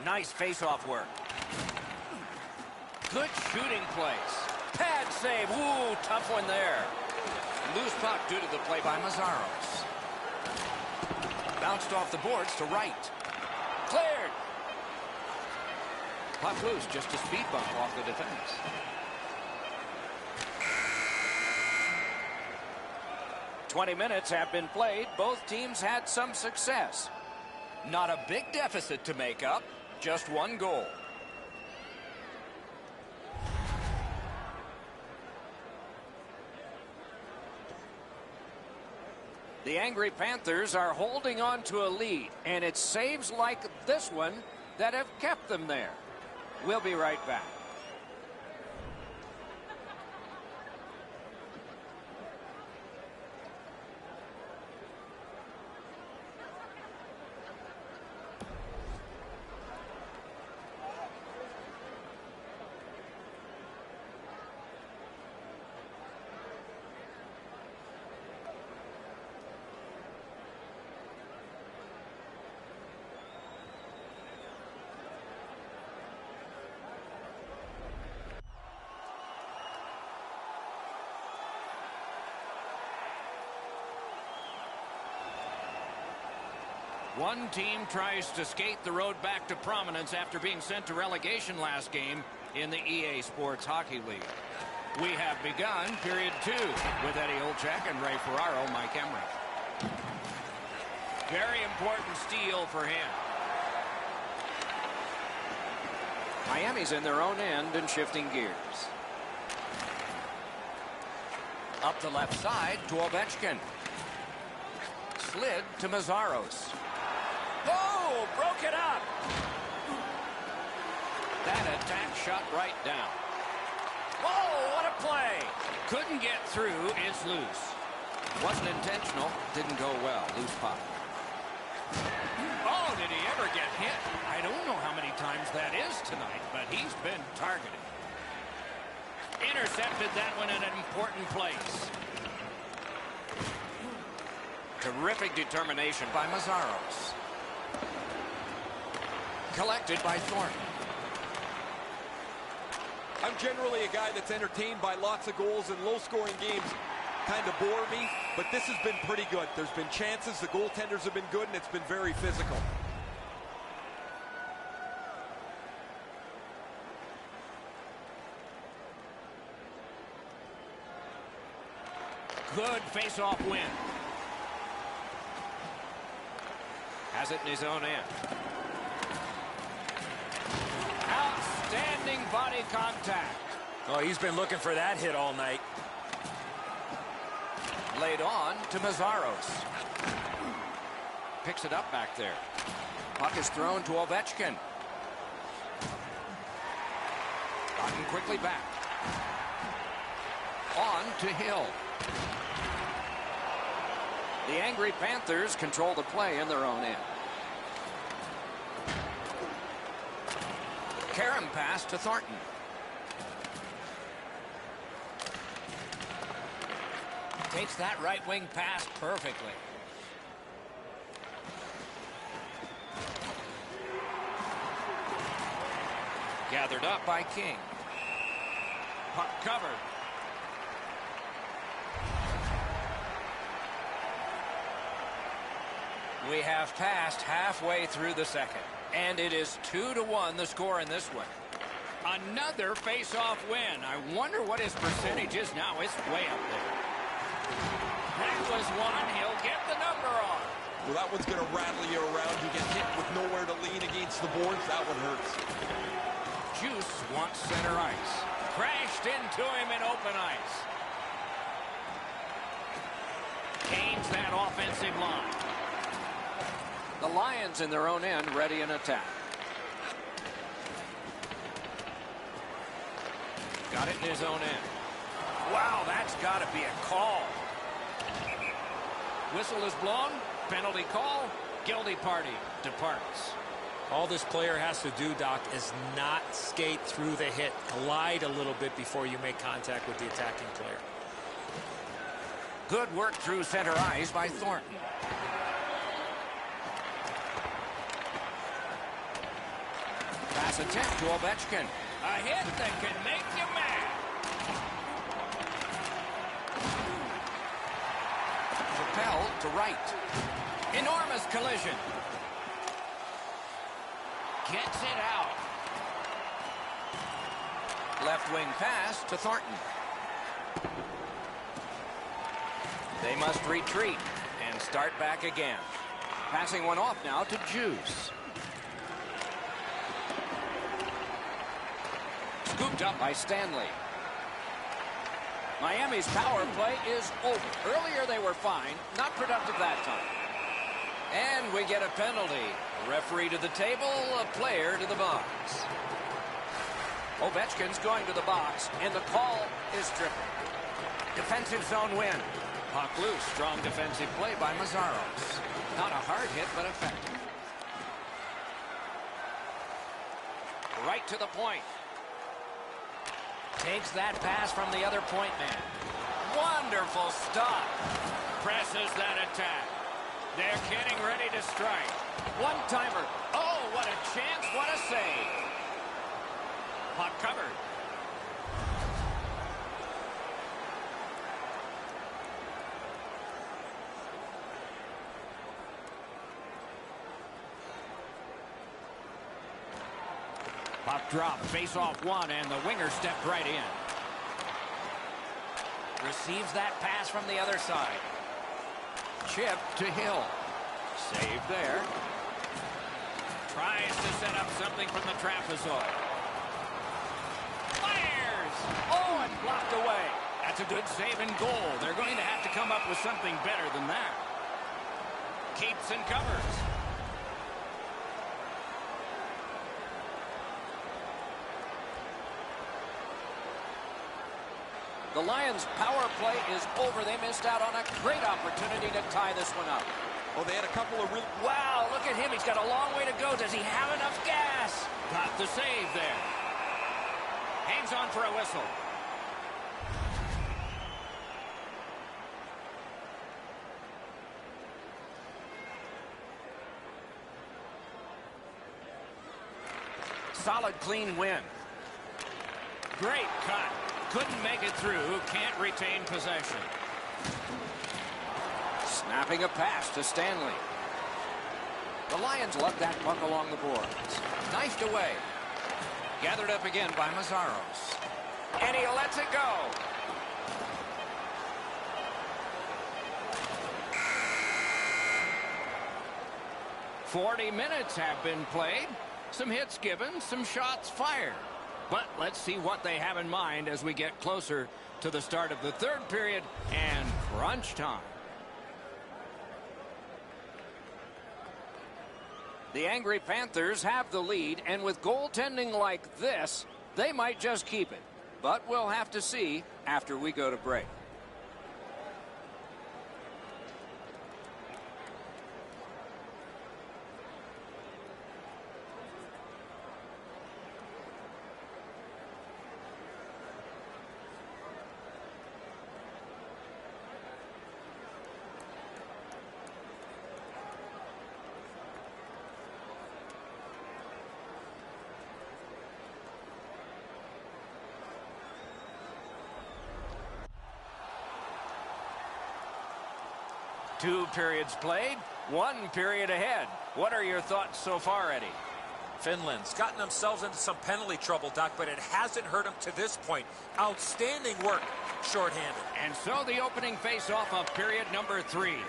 Nice face-off work. Good shooting place. Pad save. Woo, tough one there. Loose puck due to the play by Mazaros. Bounced off the boards to right. Cleared. Puck loose, just a speed bump off the defense. "20 minutes have been played. Both teams had some success. Not a big deficit to make up. Just one goal. The angry Panthers are holding on to a lead, and it's saves like this one that have kept them there. We'll be right back. One team tries to skate the road back to prominence after being sent to relegation last game in the EA Sports Hockey League. We have begun period 2 with Eddie Olczyk and Ray Ferraro, Mike Emmerich. Very important steal for him. Miami's in their own end and shifting gears. Up the left side to Ovechkin. Slid to Mazaros. Oh, broke it up. That attack shot right down. Oh, what a play. Couldn't get through. It's loose. Wasn't intentional. Didn't go well. Loose puck. Oh, did he ever get hit? I don't know how many times that is tonight, but he's been targeted. Intercepted that one in an important place. Terrific determination by Mazzaros. Collected by Thornton. I'm generally a guy that's entertained by lots of goals, and low-scoring games kind of bore me, but this has been pretty good. There's been chances, the goaltenders have been good, and it's been very physical. Good face-off win. Has it in his own end. Outstanding body contact. Oh, he's been looking for that hit all night. Laid on to Mazzaros. Picks it up back there. Puck is thrown to Ovechkin. Gotten quickly back. On to Hill. The angry Panthers control the play in their own end. Karam pass to Thornton. Takes that right wing pass perfectly. Gathered up by King. Puck covered. We have passed halfway through the second, and it is 2-1 the score in this one. Another face-off win. I wonder what his percentage is now. It's way up there. That was one. He'll get the number on. Well, that one's going to rattle you around. You get hit with nowhere to lean against the boards. That one hurts. Juice wants center ice. Crashed into him in open ice. Gains that offensive line. The Lions in their own end, ready in attack. Got it in his own end. Wow, that's got to be a call. Whistle is blown. Penalty call. Guilty party departs. All this player has to do, Doc, is not skate through the hit. Glide a little bit before you make contact with the attacking player. Good work through center ice by Thornton. Pass attempt to Ovechkin. A hit that can make you mad. Propelled to right. Enormous collision. Gets it out. Left wing pass to Thornton. They must retreat and start back again. Passing one off now to Juice. Scooped up by Stanley. Miami's power play is over. Earlier they were fine, not productive that time. And we get a penalty. A referee to the table, a player to the box. Ovechkin's going to the box, and the call is tripping. Defensive zone win. Puck loose. Strong defensive play by Mazzaros. Not a hard hit, but effective. Right to the point. Takes that pass from the other point man. Wonderful stop. Presses that attack. They're getting ready to strike. One-timer. Oh, what a chance. What a save. Puck covered. Puck drop, face off one, and the winger stepped right in. Receives that pass from the other side. Chip to Hill. Save there. Tries to set up something from the trapezoid. Fires! Oh, and blocked away. That's a good save and goal. They're going to have to come up with something better than that. Keeps and covers. The Lions' power play is over. They missed out on a great opportunity to tie this one up. Oh, they had a couple of real... Wow, look at him. He's got a long way to go. Does he have enough gas? Got the save there. Hangs on for a whistle. Solid, clean win. Great cut. Couldn't make it through. Can't retain possession. Snapping a pass to Stanley. The Lions let that puck along the boards. Knifed away. Gathered up again by Mazzaros. And he lets it go. "40 minutes have been played. Some hits given, some shots fired. But let's see what they have in mind as we get closer to the start of the third period and crunch time." The angry Panthers have the lead, and with goaltending like this, they might just keep it. But we'll have to see after we go to break. Two periods played, one period ahead. What are your thoughts so far, Eddie? Finland's gotten themselves into some penalty trouble, Doc, but it hasn't hurt them to this point. Outstanding work, shorthanded. And so the opening face-off of period number 3.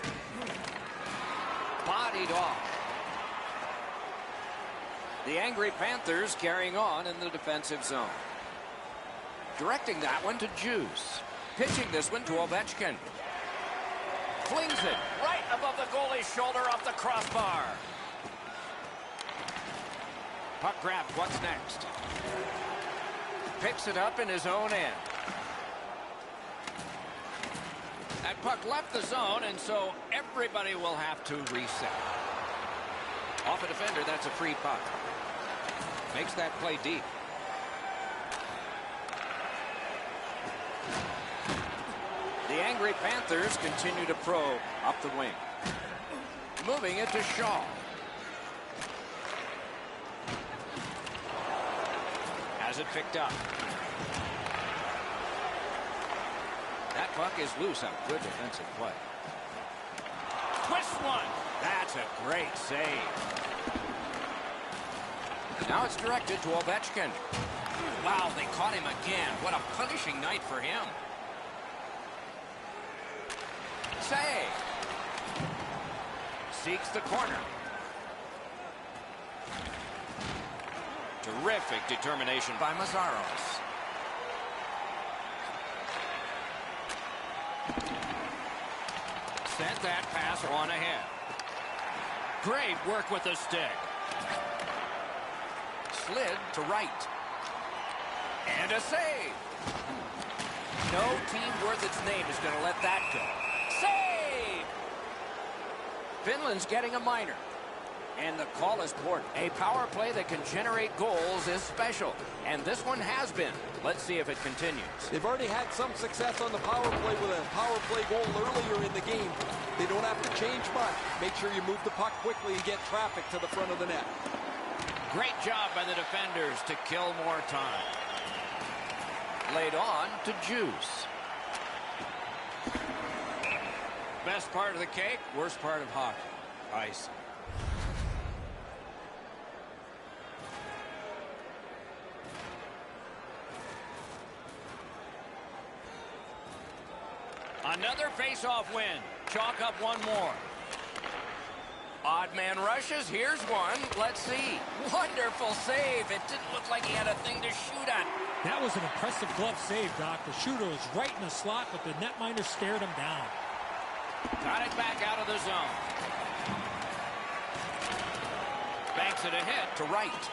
Bodied off. The angry Panthers carrying on in the defensive zone. Directing that one to Juice. Pitching this one to Ovechkin. Flings it right above the goalie's shoulder off the crossbar. Puck grabbed. What's next? Picks it up in his own end. That puck left the zone, and so everybody will have to reset. Off a defender, that's a free puck. Makes that play deep. The angry Panthers continue to probe up the wing. Moving it to Shaw. Has it picked up. That puck is loose. A good defensive play. Twist one. That's a great save. Now it's directed to Ovechkin. Wow, they caught him again. What a punishing night for him. Save. Seeks the corner. Terrific determination by Mazzaros. Sent that pass on ahead. Great work with the stick. Slid to right. And a save. No team worth its name is going to let that go. Save! Finland's getting a minor. And the call is toward a power play that can generate goals is special. And this one has been. Let's see if it continues. They've already had some success on the power play with a power play goal earlier in the game. They don't have to change much. Make sure you move the puck quickly and get traffic to the front of the net. Great job by the defenders to kill more time. Laid on to Juice. Best part of the cake, worst part of hockey. Ice. Another face-off win. Chalk up one more. Odd man rushes. Here's one. Let's see. Wonderful save. It didn't look like he had a thing to shoot at. That was an impressive glove save, Doc. The shooter was right in the slot, but the netminder stared him down. Got it back out of the zone. Banks it ahead to right.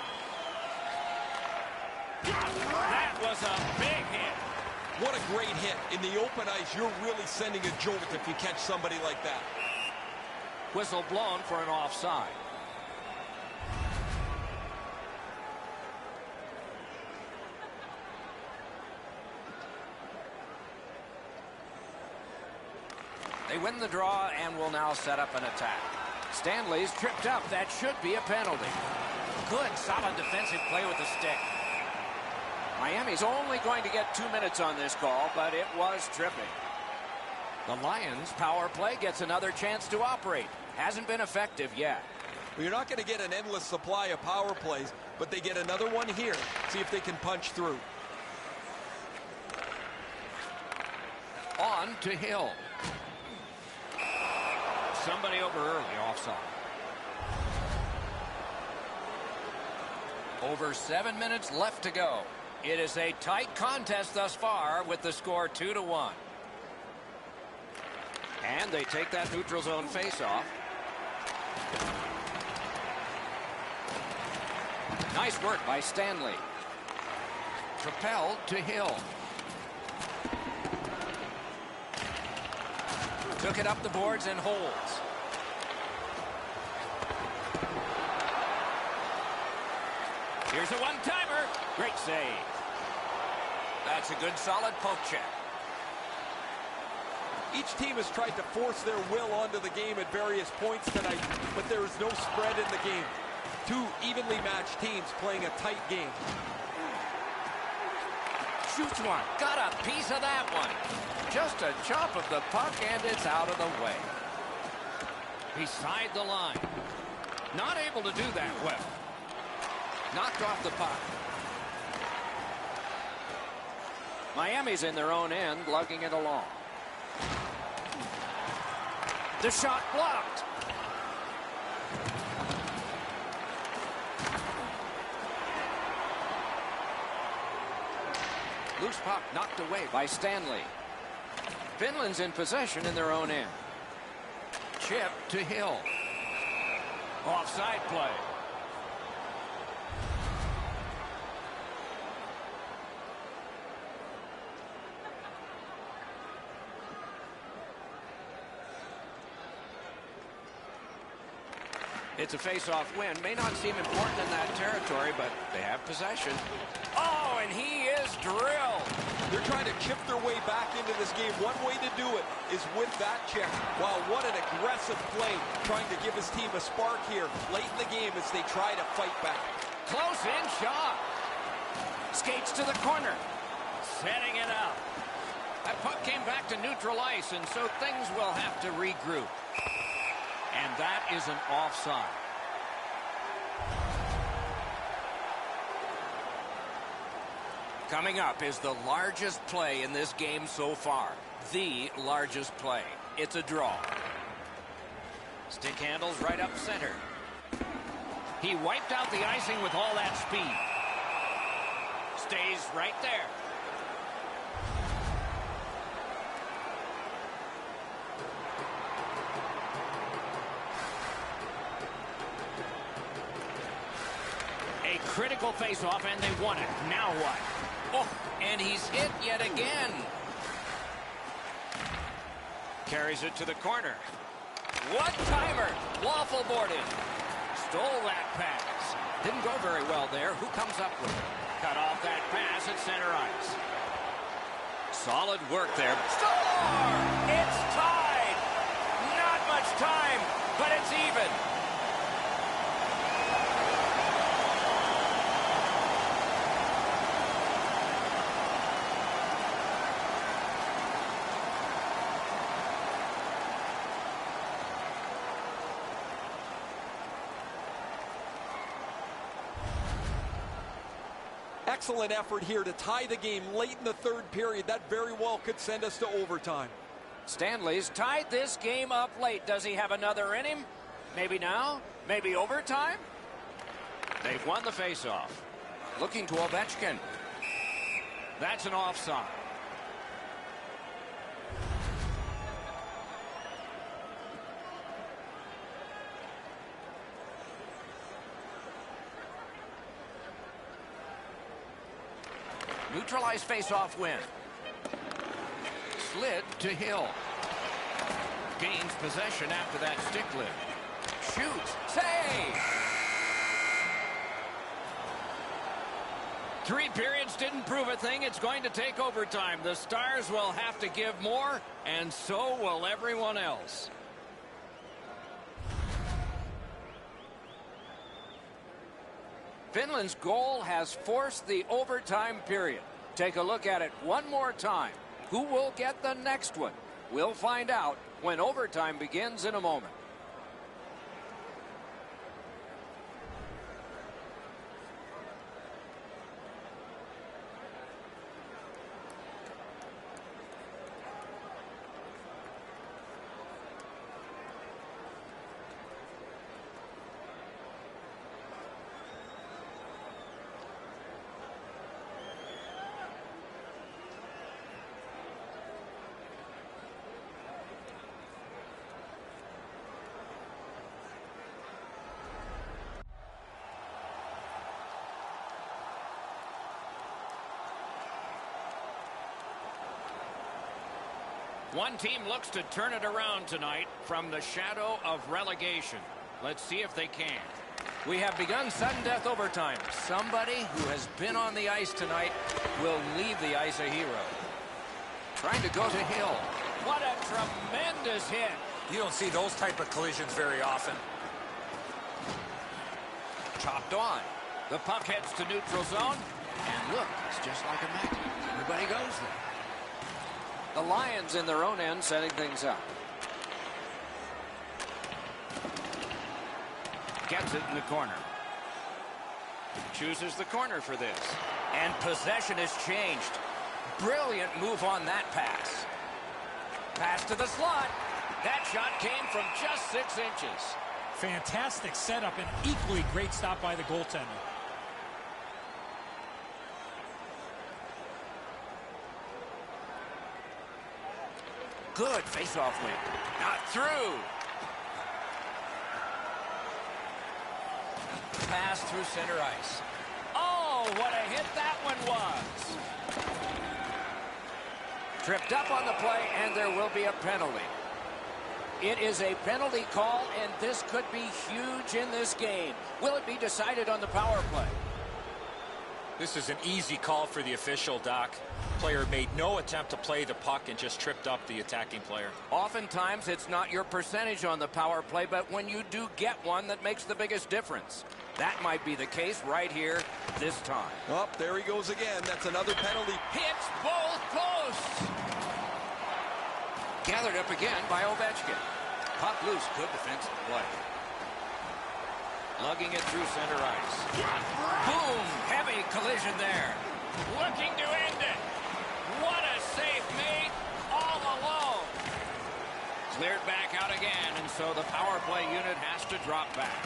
That was a big hit. What a great hit. In the open ice, you're really sending a jolt if you catch somebody like that. Whistle blown for an offside. They win the draw and will now set up an attack. Stanley's tripped up. That should be a penalty. Good, solid defensive play with the stick. Miami's only going to get 2 minutes on this call, but it was tripping. The Lions' power play gets another chance to operate. Hasn't been effective yet. Well, you're not going to get an endless supply of power plays, but they get another one here. See if they can punch through. On to Hill. Somebody over early, offside. Over 7 minutes left to go. It is a tight contest thus far with the score 2-1. And they take that neutral zone faceoff. Nice work by Stanley. Propelled to Hill. Took it up the boards and holds. Here's a one-timer. Great save. That's a good solid poke check. Each team has tried to force their will onto the game at various points tonight, but there is no spread in the game. Two evenly matched teams playing a tight game. Shoots one. Got a piece of that one. Just a chop of the puck, and it's out of the way. Beside the line. Not able to do that well. Knocked off the puck. Miami's in their own end, lugging it along. The shot blocked. Loose puck knocked away by Stanley. Finland's in possession in their own end. Chip to Hill. Offside play. It's a face-off win. May not seem important in that territory, but they have possession. Oh, and he is drilled. They're trying to chip their way back into this game. One way to do it is with that check. Wow, what an aggressive play, trying to give his team a spark here late in the game as they try to fight back. Close in shot. Skates to the corner. Setting it up. That puck came back to neutral ice, and so things will have to regroup. And that is an offside. Coming up is the largest play in this game so far. The largest play. It's a draw. Stick handles right up center. He wiped out the icing with all that speed. Stays right there. A critical face-off, and they won it. Now what? Oh, and he's hit yet again. Carries it to the corner. What timer? Waffle boarded. Stole that pass. Didn't go very well there. Who comes up with it? Cut off that pass at center ice. Solid work there. Score! It's tied. Not much time, but it's even. Excellent effort here to tie the game late in the third period. That very well could send us to overtime. Stanley's tied this game up late. Does he have another in him? Maybe now? Maybe overtime? They've won the faceoff. Looking to Ovechkin. That's an offside. Neutralized faceoff win. Slid to Hill. Gains possession after that stick lift. Shoots. Save! 3 periods didn't prove a thing. It's going to take overtime. The Stars will have to give more, and so will everyone else. Finland's goal has forced the overtime period. Take a look at it one more time. Who will get the next one? We'll find out when overtime begins in a moment. One team looks to turn it around tonight from the shadow of relegation. Let's see if they can. We have begun sudden death overtime. Somebody who has been on the ice tonight will leave the ice a hero. Trying to go to Hill. What a tremendous hit. You don't see those type of collisions very often. Chopped on. The puck heads to neutral zone. And look, it's just like a magnet. Everybody goes there. The Lions in their own end setting things up. Gets it in the corner. Chooses the corner for this. And possession has changed. Brilliant move on that pass. Pass to the slot. That shot came from just 6 inches. Fantastic setup and equally great stop by the goaltender. Good face-off win. Not through. Pass through center ice. Oh, what a hit that one was. Tripped up on the play, and there will be a penalty. It is a penalty call, and this could be huge in this game. Will it be decided on the power play? This is an easy call for the official, Doc. Player made no attempt to play the puck and just tripped up the attacking player. Oftentimes, it's not your percentage on the power play, but when you do get one, that makes the biggest difference. That might be the case right here this time. Oh, there he goes again. That's another penalty. Hits both posts. Gathered up again by Ovechkin. Puck loose. Good defensive play. Lugging it through center ice. Boom! Heavy collision there. Looking to end it. What a save made all alone. Cleared back out again, and so the power play unit has to drop back.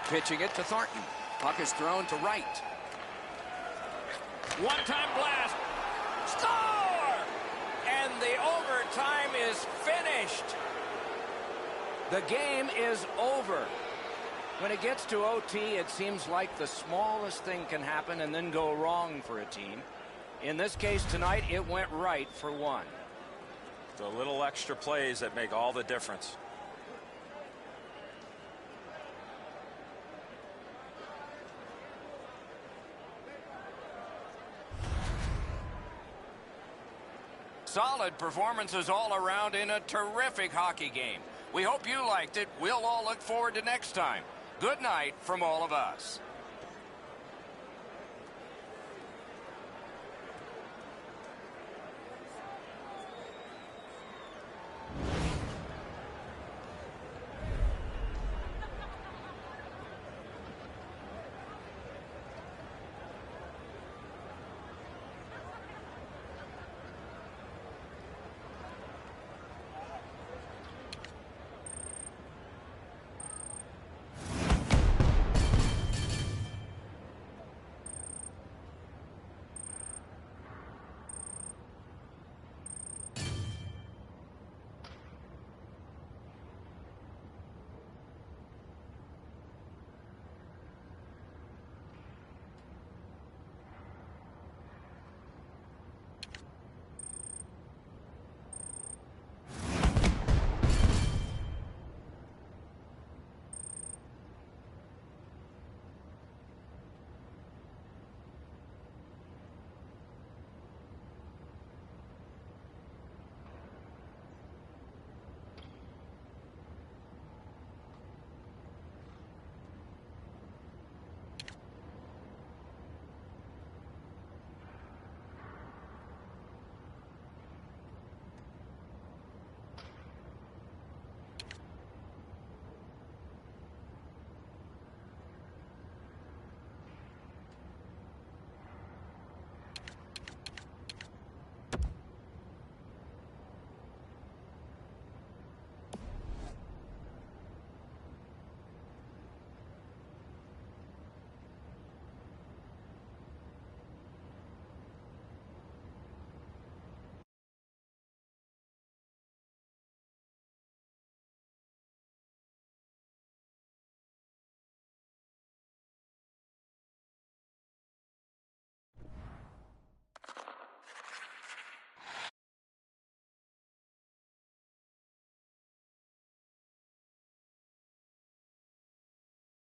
Pitching it to Thornton. Puck is thrown to right. One-time blast. Score! And the overtime is finished. The game is over. When it gets to OT, it seems like the smallest thing can happen and then go wrong for a team. In this case tonight, it went right for one. The little extra plays that make all the difference. Solid performances all around in a terrific hockey game. We hope you liked it. We'll all look forward to next time. Good night from all of us.